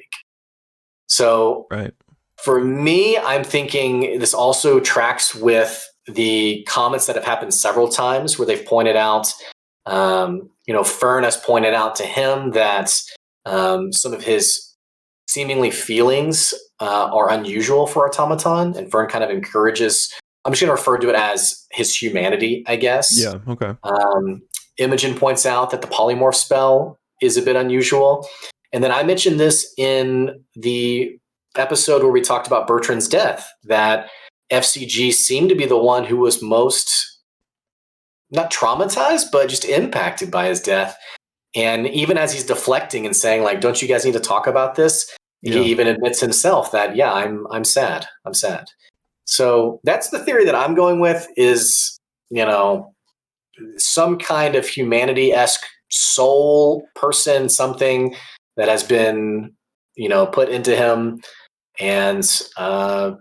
So for me, I'm thinking this also tracks with the comments that have happened several times where they've pointed out, Fern has pointed out to him that some of his seemingly feelings are unusual for automaton, and Fern kind of encourages, I'm just going to refer to it as his humanity, I guess. Yeah, okay. Imogen points out that the polymorph spell is a bit unusual. And then I mentioned this in the episode where we talked about Bertrand's death, that F.C.G seemed to be the one who was most, not traumatized, but just impacted by his death. And even as he's deflecting and saying, like, don't you guys need to talk about this? He even admits himself that, yeah, I'm sad. I'm sad. So that's the theory that I'm going with is, some kind of humanity-esque soul person, something that has been, put into him. And so,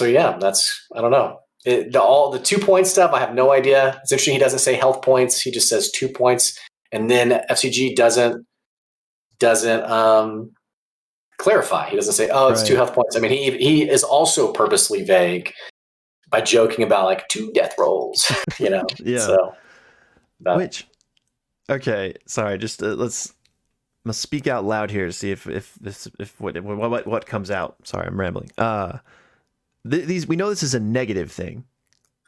yeah, that's, I don't know. The 2 point stuff, I have no idea. It's interesting. He doesn't say health points. He just says 2 points. And then F.C.G doesn't clarify. He doesn't say, oh, it's 2 health points. I mean, he is also purposely vague by joking about like 2 death rolls, Yeah. So, which, okay, sorry, just let's speak out loud here to see if what comes out. Sorry, I'm rambling. These, we know this is a negative thing,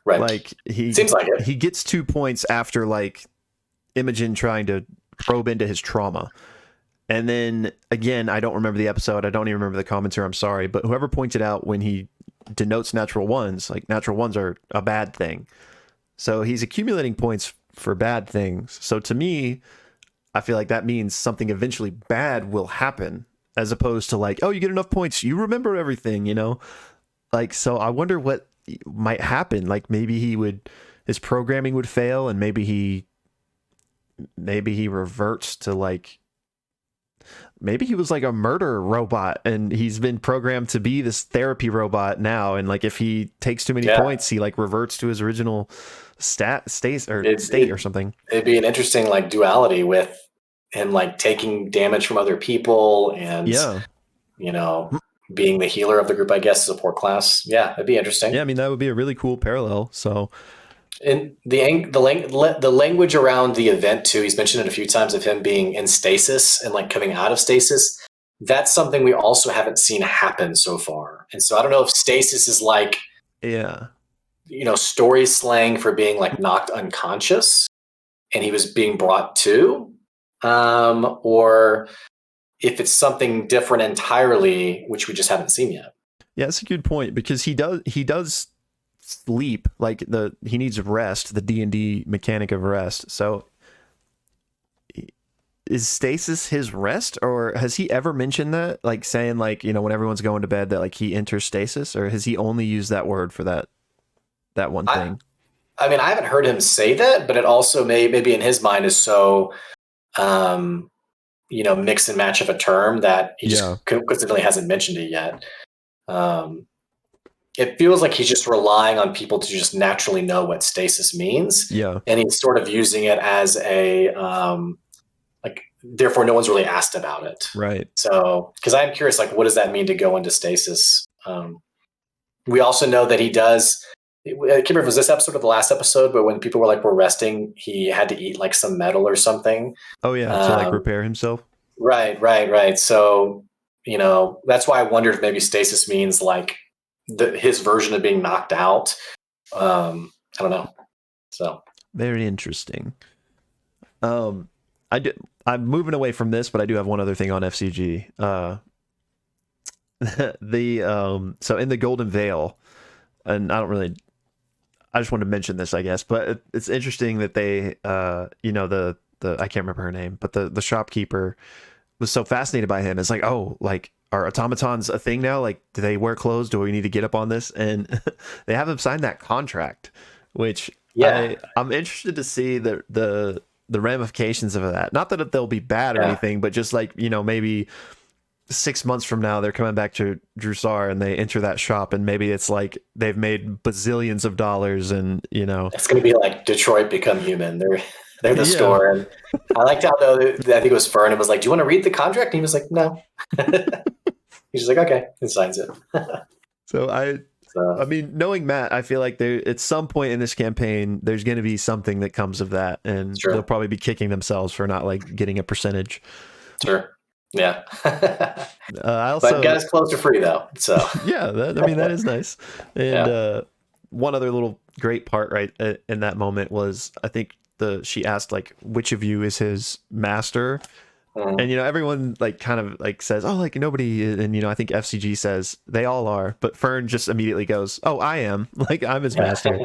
right? Like seems like it. He gets 2 points after like Imogen trying to probe into his trauma. And then again, I don't remember the episode. I don't even remember the commenter. I'm sorry. But whoever pointed out when he denotes natural ones, like natural ones are a bad thing. So he's accumulating points for bad things. So to me, I feel like that means something eventually bad will happen, as opposed to like, oh, you get enough points, you remember everything, Like, so I wonder what might happen. Like maybe his programming would fail, and maybe he reverts to like, maybe he was like a murder robot and he's been programmed to be this therapy robot now. And like, if he takes too many points, he like reverts to his original state or something. It'd be an interesting like duality with him like taking damage from other people and, being the healer of the group, I guess, support class. Yeah, it'd be interesting. Yeah, I mean, that would be a really cool parallel. So, and the language around the event too, he's mentioned it a few times, of him being in stasis and like coming out of stasis. That's something we also haven't seen happen so far. And so I don't know if stasis is like, story slang for being like knocked unconscious and he was being brought to, or if it's something different entirely, which we just haven't seen yet. Yeah, that's a good point, because he does sleep, like he needs rest, the D&D mechanic of rest. So is stasis his rest, or has he ever mentioned that, like saying like, when everyone's going to bed that like he enters stasis, or has he only used that word for that one thing? I mean, I haven't heard him say that, but it also maybe in his mind is so mix and match of a term that he just coincidentally hasn't mentioned it yet. It feels like he's just relying on people to just naturally know what stasis means. Yeah. And he's sort of using it as a, therefore no one's really asked about it. Right. So, because I'm curious, like, what does that mean to go into stasis? We also know that he does, I can't remember if it was this episode or the last episode, but when people were resting, he had to eat like some metal or something. Oh yeah, to like repair himself. Right. So, that's why I wondered if maybe stasis means like his version of being knocked out. I don't know. So very interesting. I'm moving away from this, but I do have one other thing on F.C.G. So in the Golden Veil, and I just wanted to mention this, I guess, but it's interesting that they, I can't remember her name, but the shopkeeper was so fascinated by him. It's like, oh, like, are automatons a thing now? Like, do they wear clothes? Do we need to get up on this? And they have him sign that contract, which I'm interested to see the ramifications of that. Not that they'll be bad or anything, but just like, maybe 6 months from now, they're coming back to Drusar and they enter that shop, and maybe it's like they've made bazillions of dollars, and it's going to be like Detroit Become Human. They're the store. And I liked how, though, I think it was Fern, it was like, do you want to read the contract? And he was like, no. He's just like, okay, and signs it. So I mean, knowing Matt, I feel like there at some point in this campaign, there's going to be something that comes of that, and they'll probably be kicking themselves for not like getting a percentage. Sure. Yeah. But gas clothes are free though. So yeah, that is nice. And one other little great part right in that moment was, I think she asked like, which of you is his master? And everyone like kind of like says, oh, like nobody, and I think F.C.G says they all are, but Fern just immediately goes, oh, I am, like I'm his master.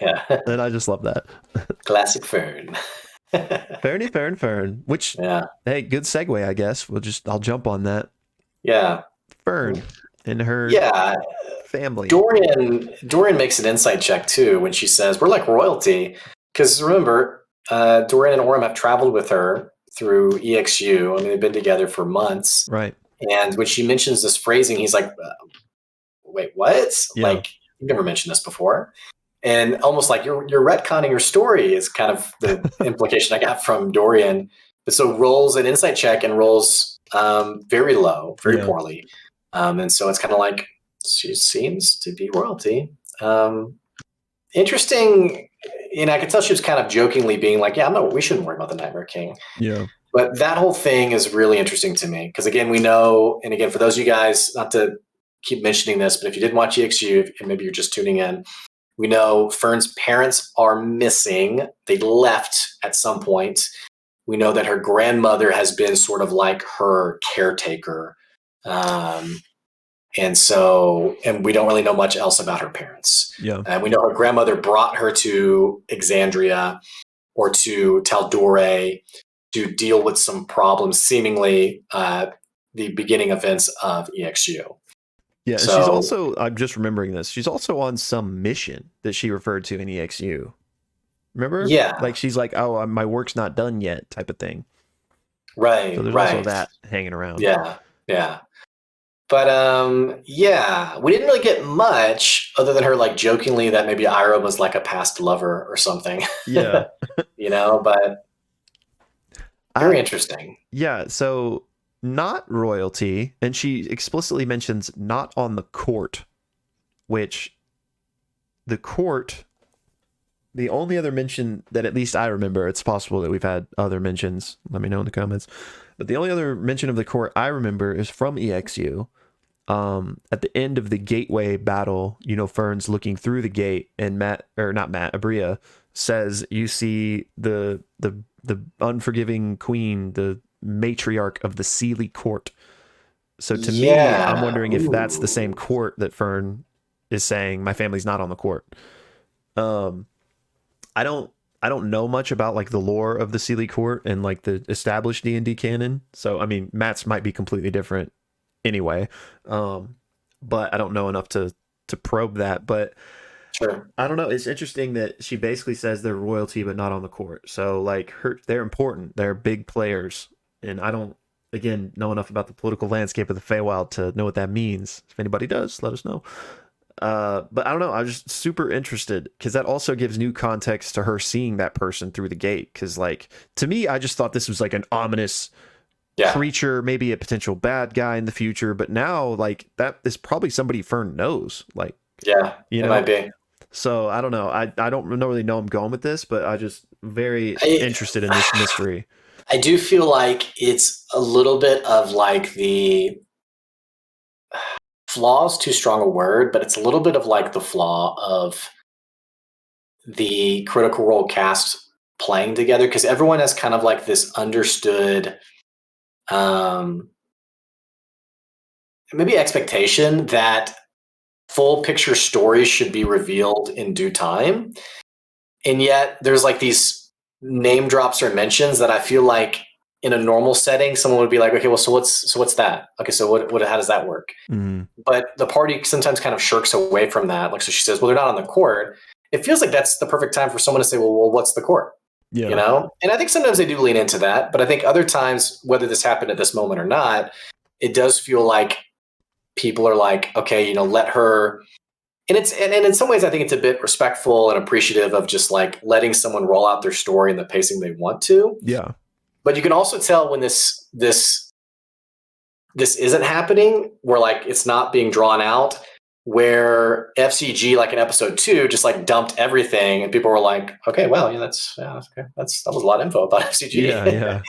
And I just love that. Classic Fern. Fern, which hey, good segue, I guess. I'll jump on that. Fern and her family. Dorian makes an insight check too when she says we're like royalty, because remember, Dorian and Orem have traveled with her through EXU. I mean, they've been together for months. Right. And when she mentions this phrasing, he's like, wait, what? Yeah. Like, you've never mentioned this before. And almost like you're retconning your story is kind of the implication I got from Dorian. But so rolls an insight check and rolls very low, very poorly. And so it's kind of like, she seems to be royalty. Interesting. I could tell she was kind of jokingly being like, yeah, we shouldn't worry about the Nightmare King. Yeah. But that whole thing is really interesting to me. Because again, we know, and again, for those of you guys, not to keep mentioning this, but if you didn't watch EXU, and maybe you're just tuning in, we know Fern's parents are missing. They left at some point. We know that her grandmother has been sort of like her caretaker. And we don't really know much else about her parents. Yeah. And we know her grandmother brought her to Exandria or to Taldore to deal with some problems, seemingly the beginning events of EXU. Yeah, so, she's also, I'm just remembering this, she's also on some mission that she referred to in EXU. Remember? Yeah. Like, she's like, oh, my work's not done yet type of thing. Right. So there's also that hanging around. Yeah. Yeah. But yeah, we didn't really get much other than her like jokingly that maybe Ira was like a past lover or something. Yeah. But very interesting. Yeah, so not royalty, and she explicitly mentions not on the court, which the court, the only other mention that at least I remember, it's possible that we've had other mentions, let me know in the comments, but the only other mention of the court I remember is from EXU. At the end of the gateway battle, Fern's looking through the gate, and Abria says, you see the unforgiving queen, the matriarch of the Sealy court. So to me, I'm wondering if that's the same court that Fern is saying my family's not on the court. I don't know much about like the lore of the Sealy court and like the established D&D canon. So I mean, Matt's might be completely different anyway. But I don't know enough to probe that. But sure. I don't know. It's interesting that she basically says they're royalty, but not on the court. So like they're important. They're big players. And I don't, again, know enough about the political landscape of the Feywild to know what that means. If anybody does, let us know. But I don't know. I'm just super interested because that also gives new context to her seeing that person through the gate. Because like, to me, I just thought this was like an ominous creature, maybe a potential bad guy in the future. But now like that is probably somebody Fern knows. Like, it might be. So I don't know. I don't really know I'm going with this, but I just very interested in this mystery. I do feel like it's a little bit of like the flaws, too strong a word, but it's a little bit of like the flaw of the Critical Role cast playing together because everyone has kind of like this understood maybe expectation that full picture stories should be revealed in due time. And yet there's like these name drops or mentions that I feel like in a normal setting, someone would be like, okay, well, so what's that? Okay. So how does that work? Mm-hmm. But the party sometimes kind of shirks away from that. Like, so she says, well, they're not on the court. It feels like that's the perfect time for someone to say, well, what's the court? Yeah. And I think sometimes they do lean into that, but I think other times, whether this happened at this moment or not, it does feel like people are like, okay, let her. And in some ways, I think it's a bit respectful and appreciative of just like letting someone roll out their story in the pacing they want to. Yeah. But you can also tell when this isn't happening, where like it's not being drawn out, where F.C.G. like in episode 2 just like dumped everything, and people were like, okay, well, that's okay. That was a lot of info about F.C.G. Yeah.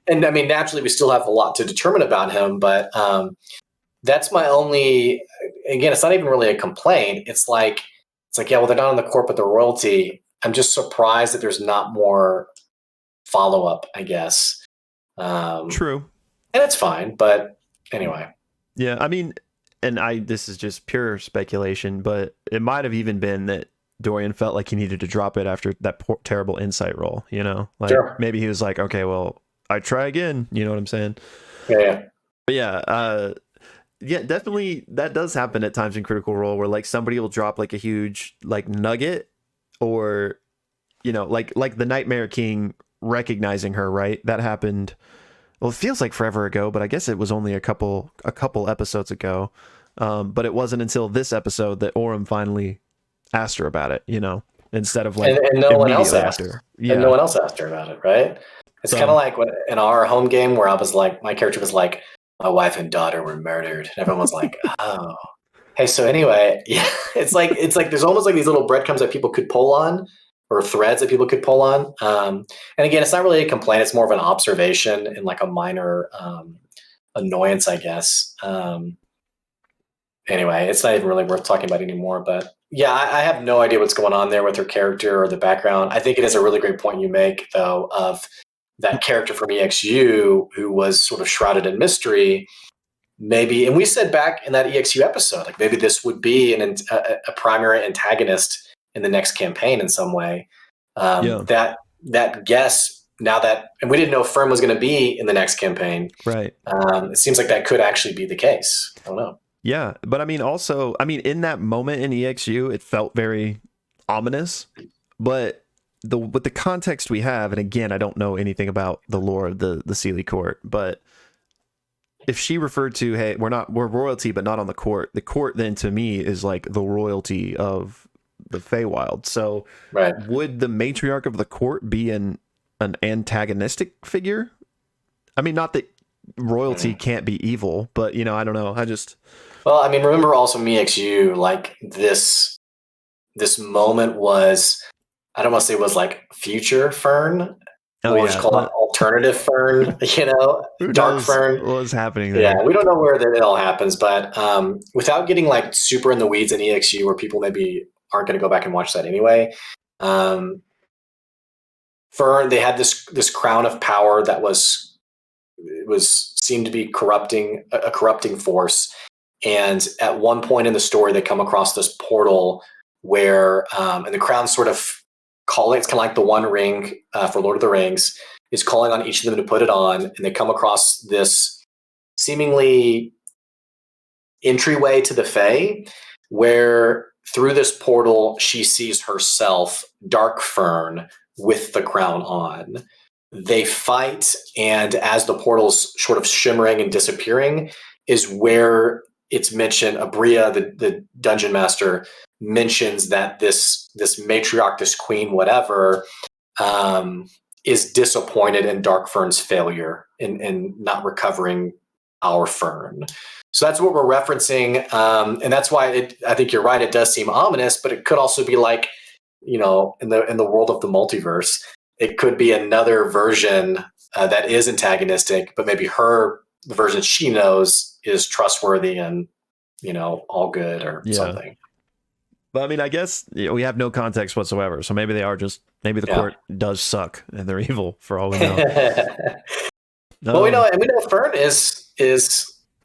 And I mean, naturally, we still have a lot to determine about him, but that's my only. Again, it's not even really a complaint. It's like, yeah, well, they're not on the court, but the royalty. I'm just surprised that there's not more follow-up, I guess. True. And it's fine, but anyway. Yeah, I mean, and this is just pure speculation, but it might have even been that Dorian felt like he needed to drop it after that terrible insight roll, Like sure. Maybe he was like, okay, well, I try again, you know what I'm saying? Yeah. But yeah, definitely that does happen at times in Critical Role where like somebody will drop like a huge like nugget or like the Nightmare King recognizing her, right? That happened. Well, it feels like forever ago, but I guess it was only a couple episodes ago. But it wasn't until this episode that Orem finally asked her about it, instead of like and no one else immediately asked. after. Yeah. And no one else asked her about it, right? It's kind of like in our home game where I was like, my character was like, my wife and daughter were murdered. And everyone was like, oh. Hey, so anyway, yeah, it's like there's almost like these little breadcrumbs that people could pull on, or threads that people could pull on. And again, it's not really a complaint; it's more of an observation and like a minor annoyance, I guess. Anyway, it's not even really worth talking about anymore. But yeah, I have no idea what's going on there with her character or the background. I think it is a really great point you make, though, of that character from EXU who was sort of shrouded in mystery. Maybe, and we said back in that EXU episode, like maybe this would be a primary antagonist in the next campaign in some way. That guess now that, and we didn't know Fern was going to be in the next campaign. Right. It seems like that could actually be the case. I don't know. Yeah, but I mean, also, in that moment in EXU, it felt very ominous. But with the context we have, and again, I don't know anything about the lore of the Sealy Court, but if she referred to, hey, we're royalty, but not on the court. The court then to me is like the royalty of the Feywild. So would the matriarch of the court be an antagonistic figure? I mean, not that royalty can't be evil, but I don't know. Well, remember also EXU, like this moment was, I don't want to say it was like future Fern. We'll just call it alternative Fern, dark Fern. What was happening there? Yeah, we don't know where it all happens, but without getting like super in the weeds in EXU, where people maybe aren't going to go back and watch that anyway. Fern, they had this crown of power that seemed to be a corrupting force, and at one point in the story, they come across this portal where, and the crown sort of calling, it's kind of like the One Ring for Lord of the Rings, is calling on each of them to put it on, and they come across this seemingly entryway to the Fae, where through this portal she sees herself, Dark Fern, with the crown on. They fight, and as the portal's sort of shimmering and disappearing, is where it's mentioned. Abria, the dungeon master, mentions that this matriarch, this queen, whatever, is disappointed in Dark Fern's failure in not recovering our Fern. So that's what we're referencing, and that's why I think you're right. It does seem ominous, but it could also be like, in the world of the multiverse, it could be another version that is antagonistic, but maybe the version she knows is trustworthy and all good or something. But I guess we have no context whatsoever, so maybe they are maybe the court does suck and they're evil for all we know. Well, we know Fern is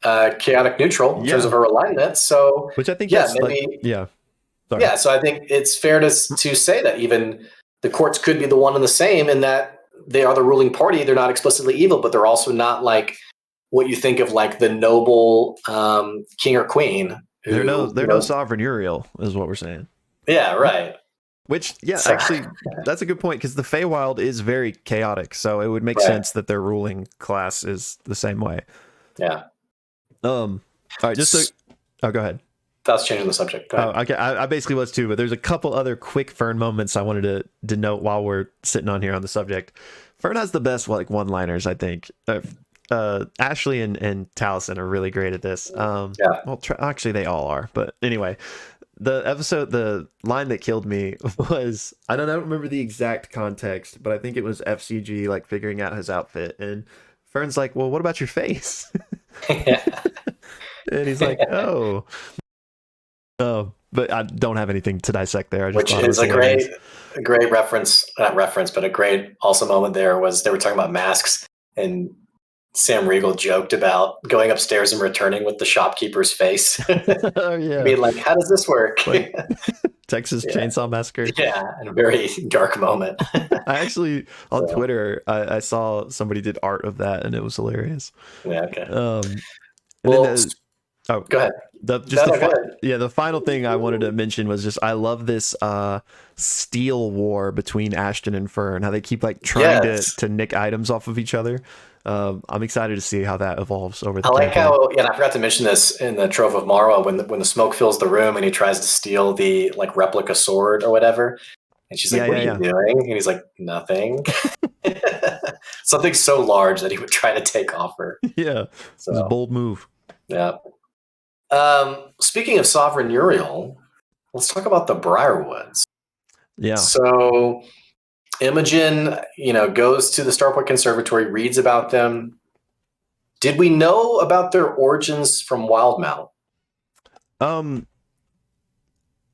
chaotic neutral in terms of her alignment. So, which I think, maybe, Sorry. Yeah. So I think it's fair to say that even the courts could be the one and the same, in that they are the ruling party. They're not explicitly evil, but they're also not like what you think of like the noble king or queen. They're no sovereign Uriel, is what we're saying. Yeah, right. Which, actually, that's a good point, because the Feywild is very chaotic, so it would make sense that their ruling class is the same way. Yeah. All right, go ahead. That's changing the subject. Okay, I basically was too, but there's a couple other quick Fern moments I wanted to denote while we're sitting on here on the subject. Fern has the best one-liners, I think. Ashley and Taliesin are really great at this. Well, actually, they all are. But anyway, the line that killed me was, I don't remember the exact context, but I think it was F.C.G. like figuring out his outfit, and Fern's like, "Well, what about your face?" And he's like, "Oh." But I don't have anything to dissect there. Which is a great reference, not reference, but a great also moment there was they were talking about masks, and Sam Riegel joked about going upstairs and returning with the shopkeeper's face. Oh, yeah. Being like, how does this work? Like, Texas Chainsaw Massacre. Yeah, in a very dark moment. I actually, on Twitter, I saw somebody did art of that, and it was hilarious. Yeah, okay. Go ahead. The final thing I wanted to mention was just I love this steal war between Ashton and Fern, how they keep like trying to nick items off of each other. I'm excited to see how that evolves over the campaign. Like how, and I forgot to mention this in the Trove of Mara, when the smoke fills the room and he tries to steal the like replica sword or whatever, and she's like, "What are you doing?" And he's like, "Nothing." Something so large that he would try to take off her. Yeah, so, it was a bold move. Yeah. Speaking of Sovereign Uriel, let's talk about the Briarwoods. Yeah. So Imogen, goes to the Starpoint Conservatory, reads about them. Did we know about their origins from Wildmount?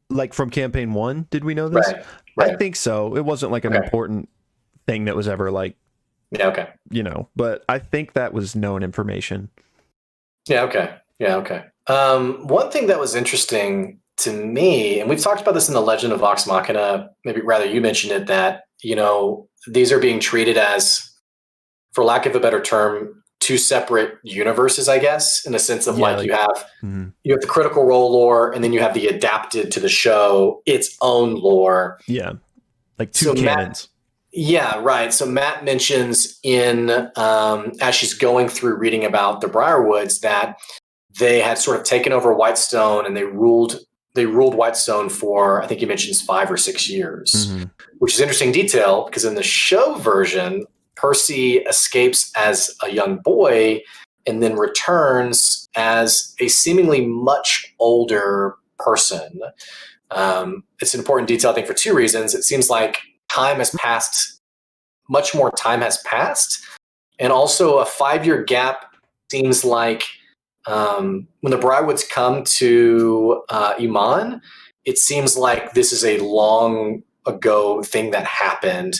Like from campaign 1, did we know this? Right. I think so. It wasn't like an important thing that was ever like, but I think that was known information. Yeah. Okay. One thing that was interesting to me, and we've talked about this in the Legend of Vox Machina, maybe rather you mentioned it, that, these are being treated as, for lack of a better term, two separate universes, I guess, in the sense of you have the Critical Role lore, and then you have the adapted to the show, its own lore. Yeah. Like two canons. Yeah, right. So Matt mentions in as she's going through reading about the Briarwoods that they had sort of taken over Whitestone and they ruled Whitestone for, I think he mentions 5 or 6 years, which is interesting detail because in the show version, Percy escapes as a young boy and then returns as a seemingly much older person. It's an important detail, I think, for 2 reasons. It seems like much more time has passed. And also a 5-year gap seems like when the Briarwoods come to Iman, it seems like this is a long ago thing that happened.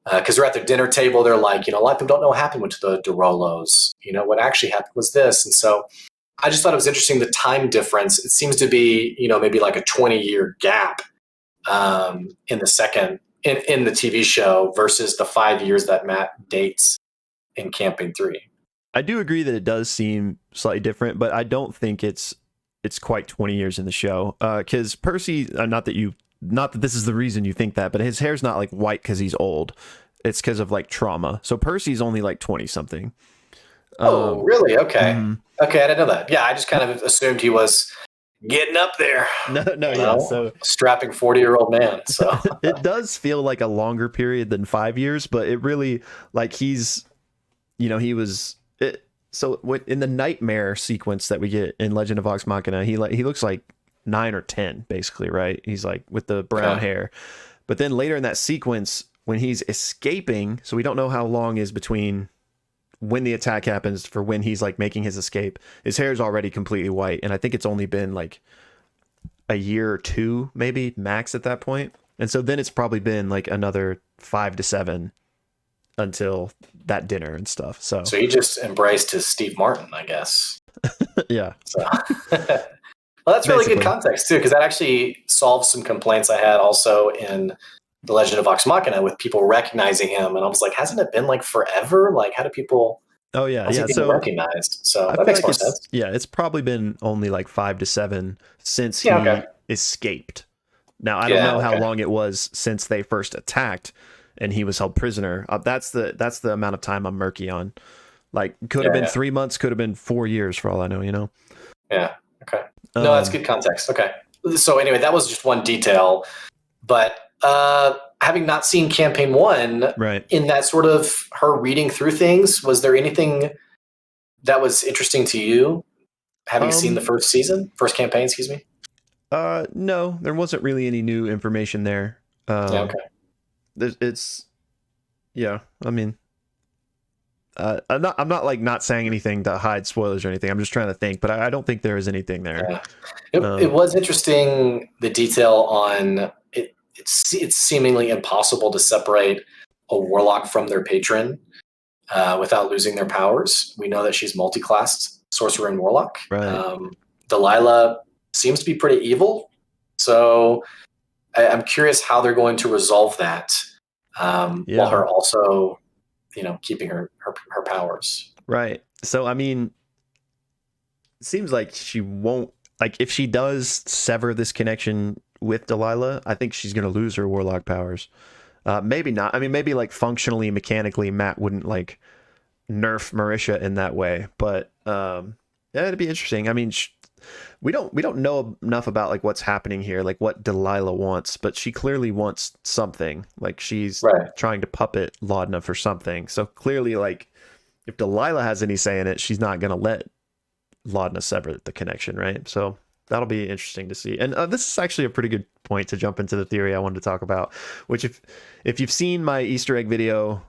Because they're at their dinner table, they're like, a lot of people don't know what happened with the Derolos. What actually happened was this. And so I just thought it was interesting, the time difference. It seems to be, maybe like a 20-year gap in the second, in the TV show versus the 5 years that Matt dates in Campaign 3. I do agree that it does seem slightly different, but I don't think it's quite 20 years in the show. Because Percy, not that this is the reason you think that, but his hair's not like white because he's old. It's because of like trauma. So Percy's only like 20 something. Oh, really? Okay. Okay, I didn't know that. Yeah, I just kind of assumed he was getting up there. No, so strapping 40-year-old man. So it does feel like a longer period than 5 years, but it really like he's, he was. So in the nightmare sequence that we get in Legend of Vox Machina, he looks like 9 or 10, basically, right? He's like with the brown hair. But then later in that sequence, when he's escaping, so we don't know how long is between when the attack happens for when he's like making his escape, his hair is already completely white. And I think it's only been like a year or 2, maybe max at that point. And so then it's probably been like another 5 to 7 until that dinner and stuff. So he just embraced his Steve Martin, I guess. Yeah. So well, that's really good context too, because that actually solves some complaints I had also in The Legend of Vox Machina with people recognizing him, and I was like, hasn't it been like forever? Like, how do people? Oh yeah, yeah. So recognized. So that makes more sense. Yeah, it's probably been only like 5 to 7 since he escaped. Now I don't know how long it was since they first attacked and he was held prisoner. That's the amount of time I'm murky on. Like, could have been 3 months, could have been 4 years for all I know. Yeah. Okay. No, that's good context. Okay. So anyway, that was just one detail, but having not seen Campaign 1, right, in that sort of her reading through things, was there anything that was interesting to you having seen the first campaign, excuse me? No, there wasn't really any new information there. Okay. I mean, I'm not like not saying anything to hide spoilers or anything. I'm just trying to think, but I don't think there is anything there. Yeah. It was interesting, the detail on it. It's seemingly impossible to separate a warlock from their patron without losing their powers. We know that she's multi-classed sorcerer and warlock. Right. Delilah seems to be pretty evil, so I'm curious how they're going to resolve that while her also, keeping her powers. Right. So I mean, it seems like she won't like if she does sever this connection with Delilah, I think she's gonna lose her warlock powers. Maybe not. I mean, maybe like functionally, mechanically, Matt wouldn't like nerf Marisha in that way, but yeah, it'd be interesting. I mean, we don't know enough about like what's happening here, like what Delilah wants, but she clearly wants something. Like she's trying to puppet Laudna for something. So clearly, like if Delilah has any say in it, she's not gonna let Laudna sever the connection, right? So that'll be interesting to see. And this is actually a pretty good point to jump into the theory I wanted to talk about, which if you've seen my Easter egg video,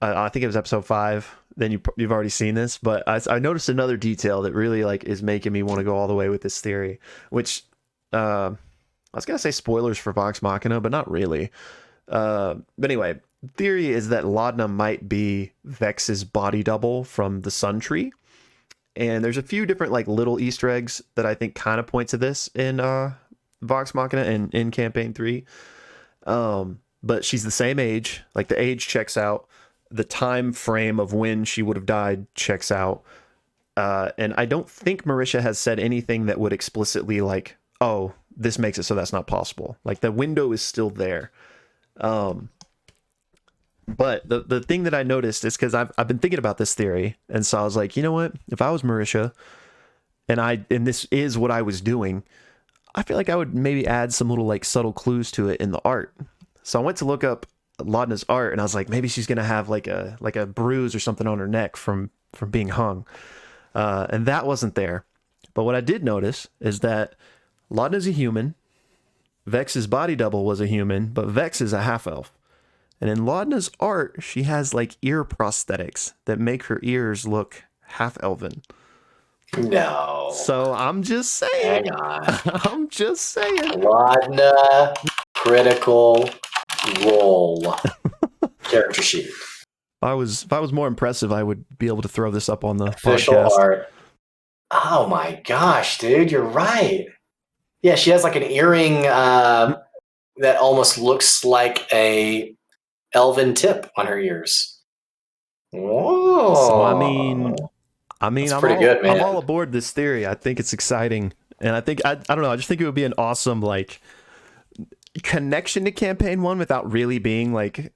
I think it was episode 5, then you've already seen this, but I noticed another detail that really like is making me want to go all the way with this theory, which I was gonna say spoilers for Vox Machina, but not really. But anyway, theory is that Laudna might be Vex's body double from the Sun Tree. And there's a few different like little Easter eggs that I think kind of point to this in Vox Machina and in Campaign 3. But she's the same age, like the age checks out, the time frame of when she would have died checks out. And I don't think Marisha has said anything that would explicitly like, oh, this makes it so that's not possible. Like the window is still there. But the thing that I noticed is because I've been thinking about this theory, and so I was like, you know what? If I was Marisha, and this is what I was doing, I feel like I would maybe add some little like subtle clues to it in the art. So I went to look up Laudna's art, and I was like, maybe she's gonna have like a bruise or something on her neck from being hung, and that wasn't there. But what I did notice is that Laudna's a human, Vex's body double was a human, but Vex is a half elf. And in Laudna's art, she has like ear prosthetics that make her ears look half elven. No. So I'm just saying. Hang on. I'm just saying. Laudna critical role character sheet. If I was more impressive, I would be able to throw this up on the official podcast. Art. Oh my gosh, dude, you're right. Yeah, she has like an earring that almost looks like a elven tip on her ears. Whoa. So I mean, that's pretty good, man. I'm all aboard this theory. I think it's exciting, and I think I don't know. I just think it would be an awesome like connection to Campaign 1 without really being like,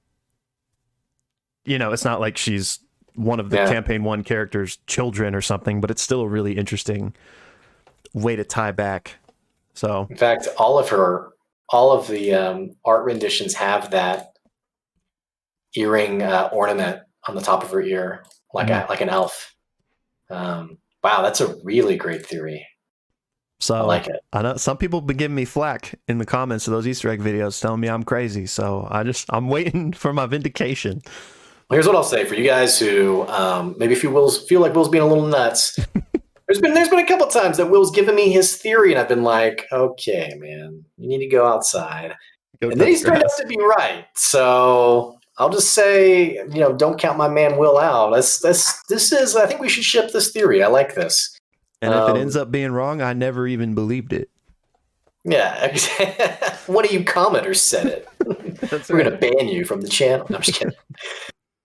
you know, it's not like she's one of the Campaign 1 characters' children or something, but it's still a really interesting way to tie back. So, in fact, all of the art renditions have that earring ornament on the top of her ear, like an elf. Wow, that's a really great theory. So I like it. I know some people have been giving me flack in the comments of those Easter egg videos, telling me I'm crazy. So I'm waiting for my vindication. Here's what I'll say for you guys who maybe feel like Will's being a little nuts. There's been a couple times that Will's given me his theory, and I've been like, okay, man, you need to go outside. And then he's turned out to be right. So I'll just say, you know, don't count my man Will out. This is, I think we should ship this theory. I like this. And if it ends up being wrong, I never even believed it. Yeah. One of you commenters said it. We're going to ban you from the channel. No, I'm just kidding.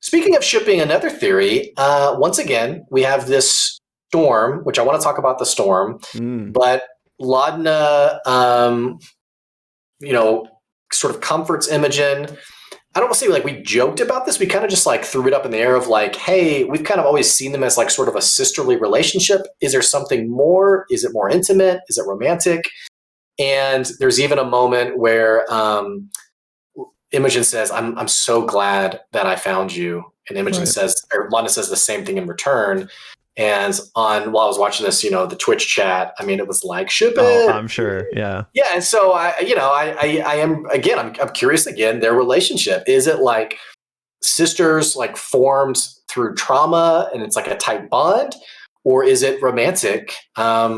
Speaking of shipping another theory, once again, we have this storm, which I want to talk about the storm, but Laudna, you know, sort of comforts Imogen. I don't want to say like we joked about this. We kind of just like threw it up in the air of like, hey, we've kind of always seen them as like sort of a sisterly relationship. Is there something more? Is it more intimate? Is it romantic? And there's even a moment where Imogen says, I'm so glad that I found you. And Imogen says, or Laudna says the same thing in return. And while I was watching this, you know, the Twitch chat, I mean, it was like, ship it. Oh, I'm sure. Yeah. Yeah. And so I am, again, I'm curious again, their relationship. Is it like sisters like formed through trauma and it's like a tight bond, or is it romantic? I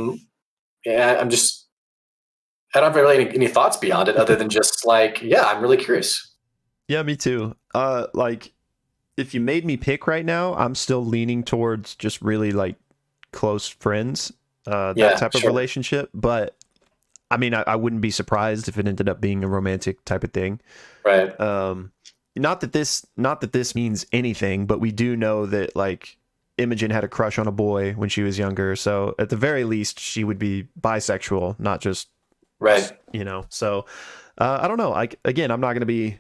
don't have really any thoughts beyond it other than just like, yeah, I'm really curious. Yeah, me too. Like, if you made me pick right now, I'm still leaning towards just really like close friends, that type of relationship. But I mean, I wouldn't be surprised if it ended up being a romantic type of thing. Right. Not that this means anything, but we do know that like Imogen had a crush on a boy when she was younger. So at the very least, she would be bisexual, not just right. So I don't know. Again, I'm not going to be.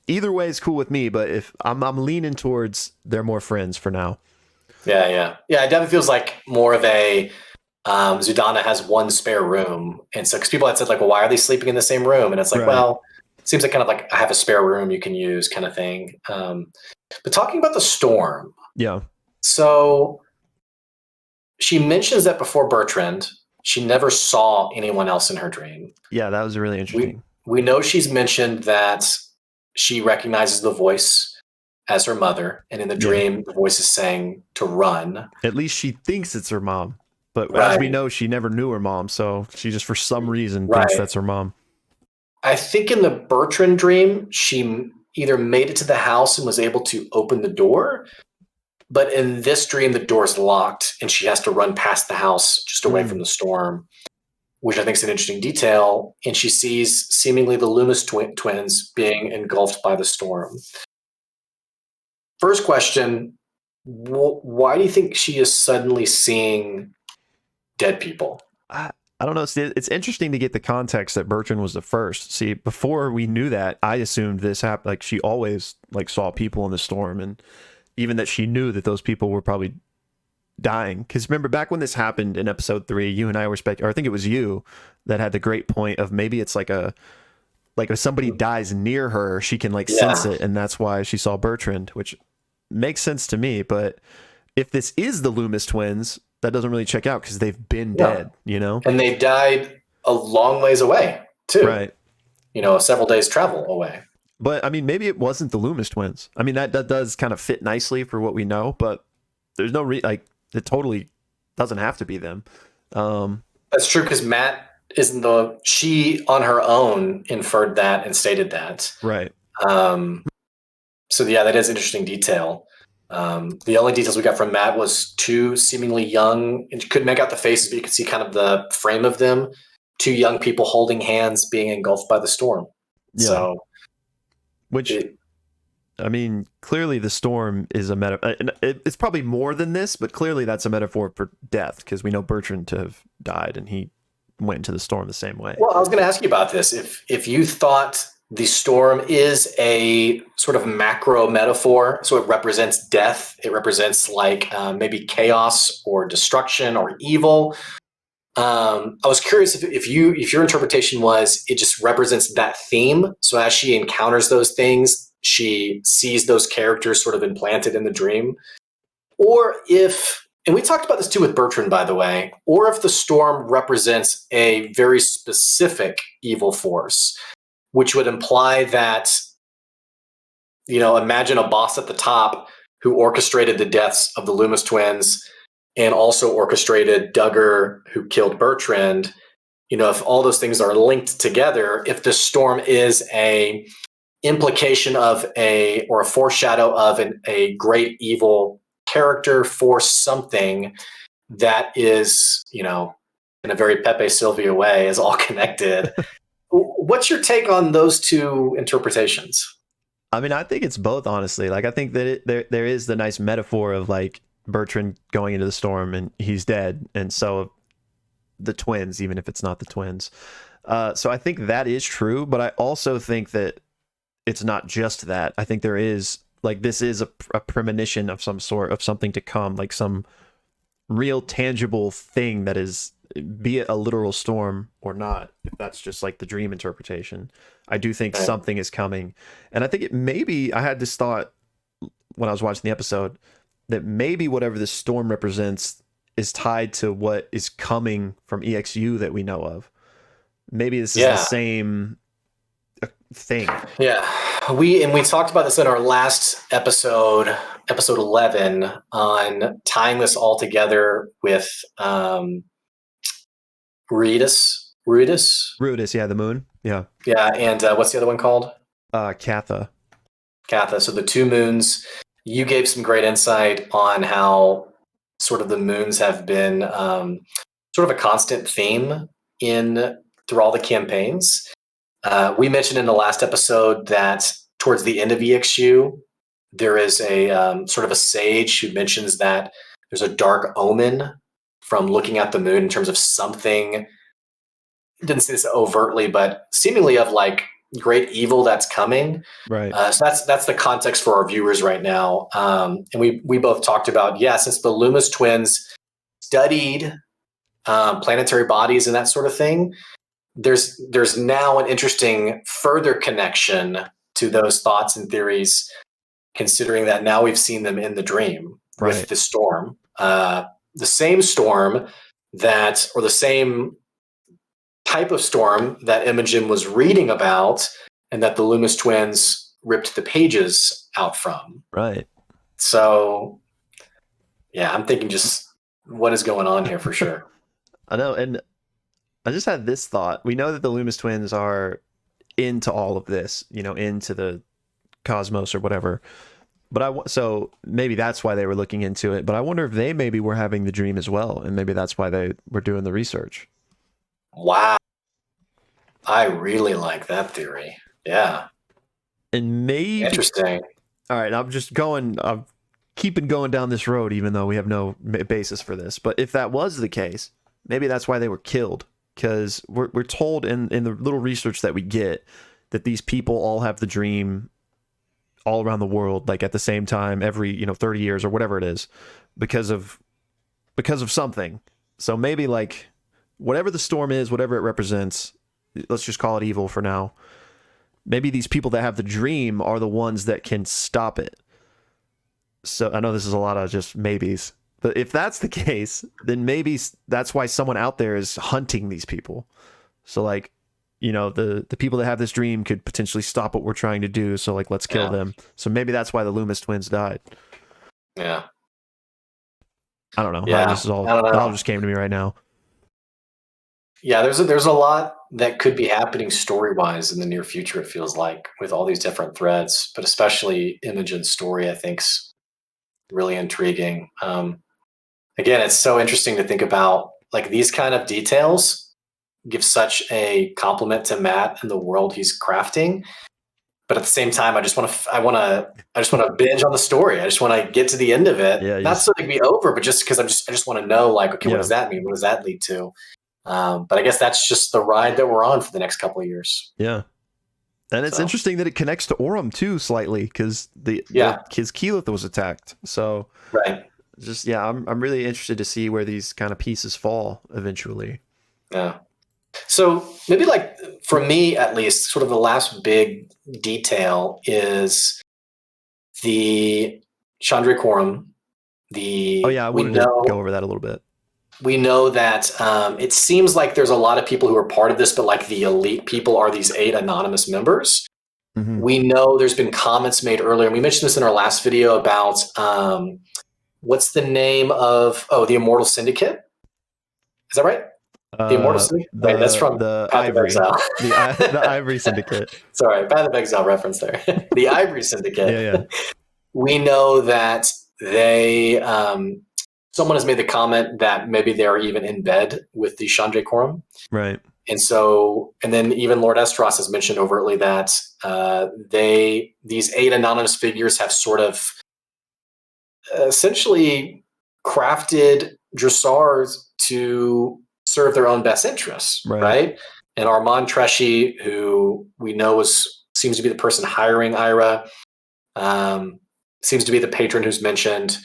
Either way is cool with me, but if I'm leaning towards they're more friends for now. Yeah. It definitely feels like more of a Zudana has one spare room, and so because people had said like, well, why are they sleeping in the same room? And it's like, well, it seems like kind of like I have a spare room you can use, kind of thing. But talking about the storm, yeah. So she mentions that before Bertrand, she never saw anyone else in her dream. Yeah, that was really interesting. We know she's mentioned that she recognizes the voice as her mother, and in the dream, the voice is saying to run. At least she thinks it's her mom. But as we know, she never knew her mom, so she just for some reason thinks that's her mom. I think in the Bertrand dream, she either made it to the house and was able to open the door, but in this dream, the door's locked and she has to run past the house just away from the storm, which I think is an interesting detail. And she sees seemingly the Loomis twins being engulfed by the storm. First question, why do you think she is suddenly seeing dead people? I don't know. It's interesting to get the context that Bertrand was the first. See, before we knew that, I assumed this happened. Like she always like saw people in the storm, and even that she knew that those people were probably dying. Because remember back when this happened in episode 3, you and I were or I think it was you that had the great point of maybe it's like if somebody dies near her, she can like sense it, and that's why she saw Bertrand, which makes sense to me. But if this is the Loomis twins, that doesn't really check out because they've been dead, And they died a long ways away, too. Right. Several days travel away. But, I mean, maybe it wasn't the Loomis twins. I mean, that does kind of fit nicely for what we know, but there's no it totally doesn't have to be them. That's true, because Matt isn't she on her own inferred that and stated that. Right. So, yeah, that is interesting detail. The only details we got from Matt was two seemingly young, and you couldn't make out the faces, but you could see kind of the frame of them. Two young people holding hands being engulfed by the storm. Yeah. So, I mean, clearly the storm is a metaphor. It's probably more than this, but clearly that's a metaphor for death because we know Bertrand to have died and he went into the storm the same way. Well, I was going to ask you about this. If you thought the storm is a sort of macro metaphor, so it represents death, it represents like maybe chaos or destruction or evil. I was curious if your interpretation was it just represents that theme. So as she encounters those things, she sees those characters sort of implanted in the dream, or and we talked about this too with Bertrand, by the way, or if the storm represents a very specific evil force, which would imply that, imagine a boss at the top who orchestrated the deaths of the Loomis twins and also orchestrated Duggar, who killed Bertrand. If all those things are linked together, if the storm is a implication of or a foreshadow of a great evil character for something that is, in a very Pepe Sylvia way, is all connected. What's your take on those two interpretations? I mean, I think it's both, honestly. Like, I think that there is the nice metaphor of like Bertrand going into the storm and he's dead, and so the twins, even if it's not the twins. So I think that is true, but I also think that it's not just that. I think there is like this is a premonition of some sort of something to come, like some real tangible thing that is, be it a literal storm or not, if that's just like the dream interpretation. I do think something is coming, and I think I had this thought when I was watching the episode that maybe whatever this storm represents is tied to what is coming from EXU that we know of. Maybe this is the same thing. Yeah, we talked about this in our last episode 11, on tying this all together with Rudis, yeah, the moon, yeah, and what's the other one called? Katha. So the two moons. You gave some great insight on how sort of the moons have been sort of a constant theme through all the campaigns. We mentioned in the last episode that towards the end of EXU, there is a sort of a sage who mentions that there's a dark omen from looking at the moon in terms of something. Didn't say this overtly, but seemingly of like great evil that's coming. Right. So that's the context for our viewers right now. And we both talked about, since the Loomis twins studied planetary bodies and that sort of thing, there's now an interesting further connection to those thoughts and theories, considering that now we've seen them in the dream with the storm, the same storm that, or the same type of storm that Imogen was reading about and that the Loomis twins ripped the pages out from. Right. So, yeah, I'm thinking just what is going on here for sure. I know. And I just had this thought. We know that the Loomis twins are into all of this, into the cosmos or whatever. But so maybe that's why they were looking into it. But I wonder if they maybe were having the dream as well. And maybe that's why they were doing the research. Wow. I really like that theory. Yeah. And maybe interesting. All right, I'm keeping going down this road, even though we have no basis for this. But if that was the case, maybe that's why they were killed. Because we're told in the little research that we get that these people all have the dream all around the world, like at the same time, every 30 years or whatever it is, because of something. So maybe like whatever the storm is, whatever it represents, let's just call it evil for now. Maybe these people that have the dream are the ones that can stop it. So I know this is a lot of just maybes, but if that's the case, then maybe that's why someone out there is hunting these people. So like, the people that have this dream could potentially stop what we're trying to do. So like, let's kill them. So maybe that's why the Loomis twins died. Yeah. I don't know. Yeah. This is all, that all just came to me right now. Yeah, there's a lot that could be happening story-wise in the near future, it feels like, with all these different threads, but especially Imogen's story, I think's really intriguing. Again, it's so interesting to think about, like, these kind of details give such a compliment to Matt and the world he's crafting. But at the same time, I just want to binge on the story. I just want to get to the end of it. Yeah, not so it can be over, but just because I just want to know, like, okay, what does that mean? What does that lead to? But I guess that's just the ride that we're on for the next couple of years. Yeah. And it's interesting that it connects to Orym too, slightly, because his Keyleth was attacked. So just I'm really interested to see where these kind of pieces fall eventually. Yeah. So maybe, like, for me at least, sort of the last big detail is the Chandra Quorum. I wanted to go over that a little bit. We know that it seems like there's a lot of people who are part of this, but like the elite people are these 8 anonymous members. Mm-hmm. We know there's been comments made earlier, and we mentioned this in our last video about what's the name of the Immortal Syndicate? Is that right? The Immortal Syndicate? Right, that's from the Path Ivory. of Exile. the Ivory Syndicate. Sorry, Path of Exile reference there. The Ivory Syndicate. Yeah. We know that they... someone has made the comment that maybe they're even in bed with the Chandra Quorum. Right. And then even Lord Estros has mentioned overtly that these 8 anonymous figures have sort of essentially crafted dressars to serve their own best interests, right? And Armand Tresci, who we know seems to be the person hiring Ira, seems to be the patron who's mentioned,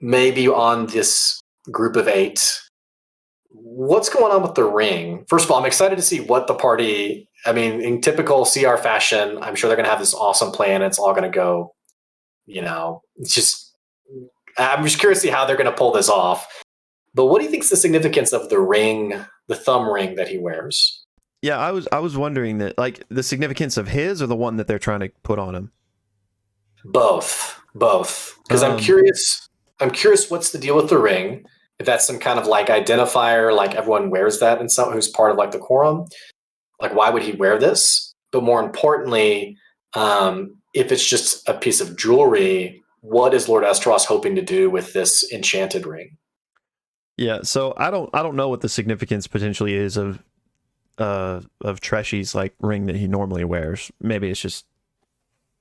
maybe on this group of 8. What's going on with the ring? First of all, I'm excited to see what the party, in typical CR fashion, I'm sure they're going to have this awesome plan. It's all going to go, I'm just curious to see how they're going to pull this off. But what do you think is the significance of the ring, the thumb ring that he wears? Yeah, I was wondering that, like, the significance of his or the one that they're trying to put on him? Both. Because I'm curious what's the deal with the ring. If that's some kind of like identifier, like everyone wears that and someone who's part of like the quorum, like why would he wear this? But more importantly, if it's just a piece of jewelry, what is Lord Estros hoping to do with this enchanted ring? Yeah, so I don't know what the significance potentially is of Tresci's like ring that he normally wears. Maybe it's just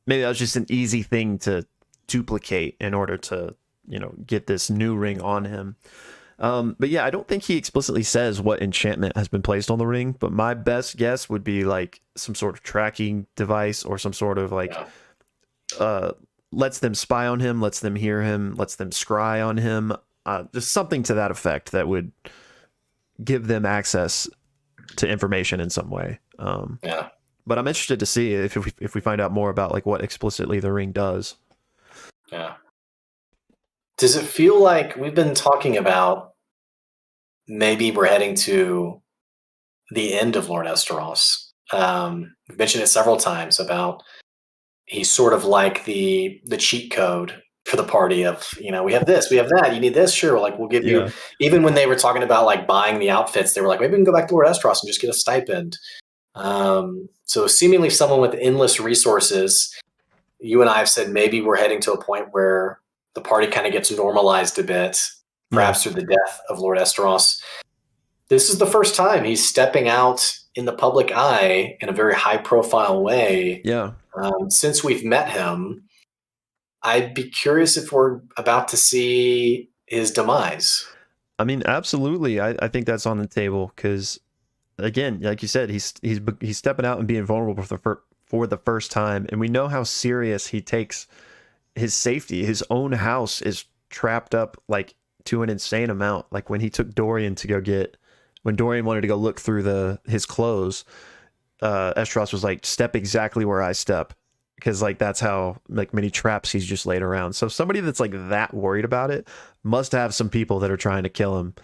maybe that was just an easy thing to duplicate in order to, get this new ring on him. But yeah, I don't think he explicitly says what enchantment has been placed on the ring, but my best guess would be like some sort of tracking device or some sort of like lets them spy on him, lets them hear him, lets them scry on him, just something to that effect that would give them access to information in some way. But I'm interested to see if we find out more about like what explicitly the ring does. Yeah. Does it feel like we've been talking about maybe we're heading to the end of Lord Esteros? We've mentioned it several times about he's sort of like the cheat code for the party of, we have this, we have that, you need this, sure, like we'll give you. Even when they were talking about like buying the outfits, they were like, maybe we can go back to Lord Esteros and just get a stipend. So seemingly someone with endless resources. You and I have said maybe we're heading to a point where the party kind of gets normalized a bit, perhaps through the death of Lord Esteros. This is the first time he's stepping out in the public eye in a very high-profile way. Yeah. Since we've met him, I'd be curious if we're about to see his demise. I mean, absolutely. I think that's on the table because, again, like you said, he's stepping out and being vulnerable for the first time, and we know how serious he takes his safety. His own house is trapped up like to an insane amount. Like when he took Dorian to go when Dorian wanted to go look through his clothes, Esteros was like, step exactly where I step, because like that's how like many traps he's just laid around. So somebody that's like that worried about it must have some people that are trying to kill him.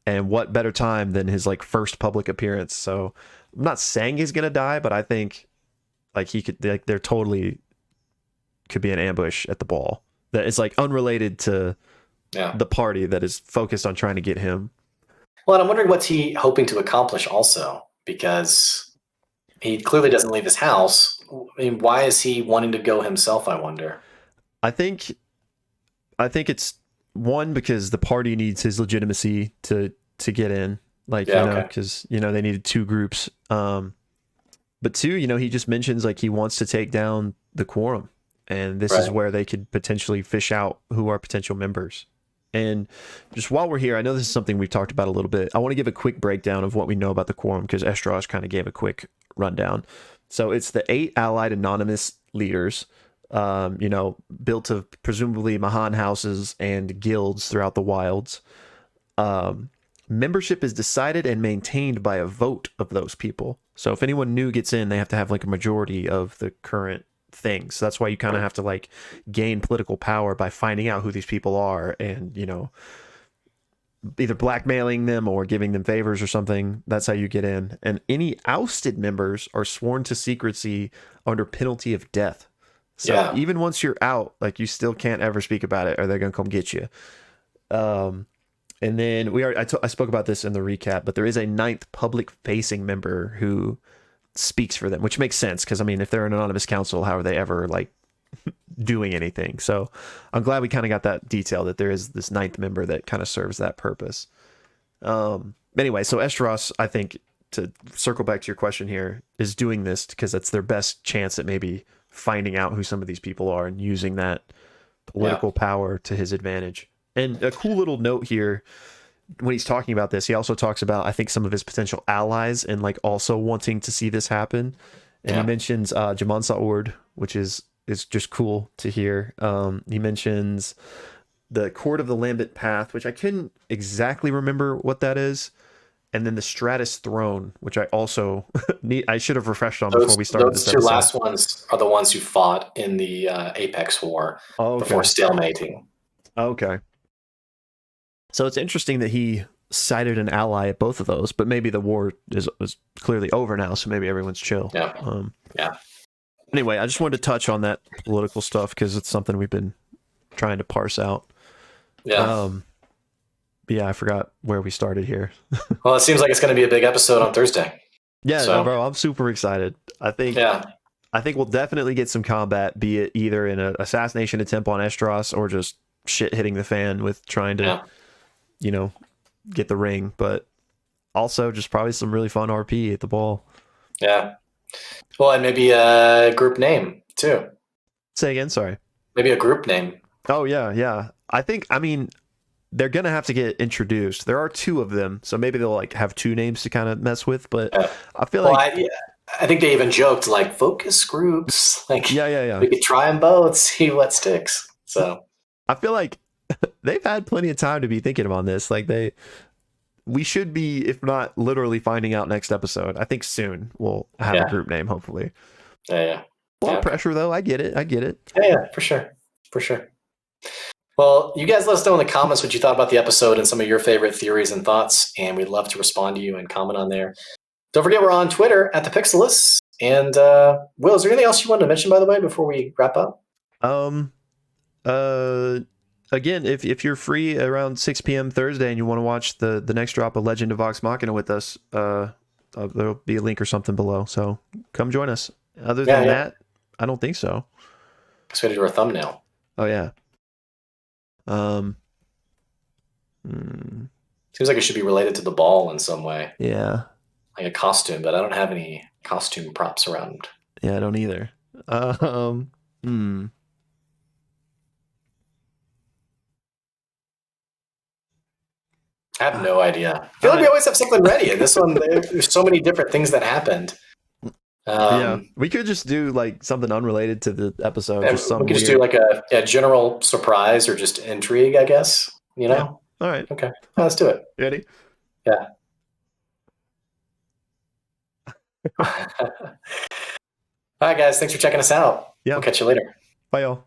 And what better time than his like first public appearance? So I'm not saying he's gonna die, but I think like he could, like there totally could be an ambush at the ball that is like unrelated to the party that is focused on trying to get him. Well, and I'm wondering what's he hoping to accomplish also, because he clearly doesn't leave his house. I mean, why is he wanting to go himself, I wonder? I think it's one, because the party needs his legitimacy to get in, like, because, they needed two groups. But two, he just mentions like he wants to take down the quorum, and this is where they could potentially fish out who are potential members. And just while we're here, I know this is something we've talked about a little bit. I want to give a quick breakdown of what we know about the quorum, because Esteros kind of gave a quick rundown. So it's the 8 allied anonymous leaders, built of presumably Mahan houses and guilds throughout the wilds. Membership is decided and maintained by a vote of those people. So if anyone new gets in, they have to have like a majority of the current things. So that's why you kind of have to like gain political power by finding out who these people are and, either blackmailing them or giving them favors or something. That's how you get in. And any ousted members are sworn to secrecy under penalty of death. So even once you're out, like you still can't ever speak about it, or they're going to come get you. And then I spoke about this in the recap, but there is a 9th public facing member who speaks for them, which makes sense, because I mean, if they're an anonymous council, how are they ever like doing anything? So I'm glad we kind of got that detail, that there is this 9th member that kind of serves that purpose. Anyway, so Esteros, I think, to circle back to your question here, is doing this because that's their best chance at maybe finding out who some of these people are and using that political power to his advantage. And a cool little note here, when he's talking about this, he also talks about, I think, some of his potential allies and like also wanting to see this happen. And he mentions Jamon Saord, which is just cool to hear. He mentions the Court of the Lambent Path, which I couldn't exactly remember what that is. And then the Stratus Throne, which I also I should have refreshed on before we started this episode. Those two last ones are the ones who fought in the Apex War before stalemating. Okay. So it's interesting that he cited an ally at both of those, but maybe the war is clearly over now, so maybe everyone's chill. Anyway, I just wanted to touch on that political stuff because it's something we've been trying to parse out. I forgot where we started here. Well, it seems like it's going to be a big episode on Thursday. Bro, I'm super excited. I think we'll definitely get some combat, be it either in an assassination attempt on Esteros or just shit hitting the fan with trying to get the ring, but also just probably some really fun RP at the ball. Well, and maybe a group name. too. Say again, sorry. Maybe a group name. Oh yeah. I mean, they're gonna have to get introduced. There are 2 of them, so maybe they'll like have 2 names to kind of mess with. But I feel I think they even joked like focus groups. Like, yeah. We could try them both, see what sticks. So I feel like they've had plenty of time to be thinking about this. Like we should be, if not literally, finding out next episode. I think soon we'll have a group name, hopefully. Yeah. A lot of pressure though. I get it. Yeah, for sure. Well, you guys let us know in the comments what you thought about the episode and some of your favorite theories and thoughts, and we'd love to respond to you and comment on there. Don't forget we're on Twitter at the Pixelists. And Will, is there anything else you wanted to mention, by the way, before we wrap up? Again, if you're free around 6 p.m. Thursday and you want to watch the next drop of Legend of Vox Machina with us, there'll be a link or something below. So come join us. Other than that, I don't think so. Guess we had to do our thumbnail. Oh yeah. Seems like it should be related to the ball in some way. Yeah. Like a costume, but I don't have any costume props around. Yeah, I don't either. I have no idea. I feel like we always have something ready. And this one, there's so many different things that happened. Yeah, we could just do like something unrelated to the episode. We could just do like a general surprise or just intrigue, I guess. You know? Yeah. All right. Okay. Let's do it. Ready? Yeah. All right, guys. Thanks for checking us out. Yeah. We'll catch you later. Bye, y'all.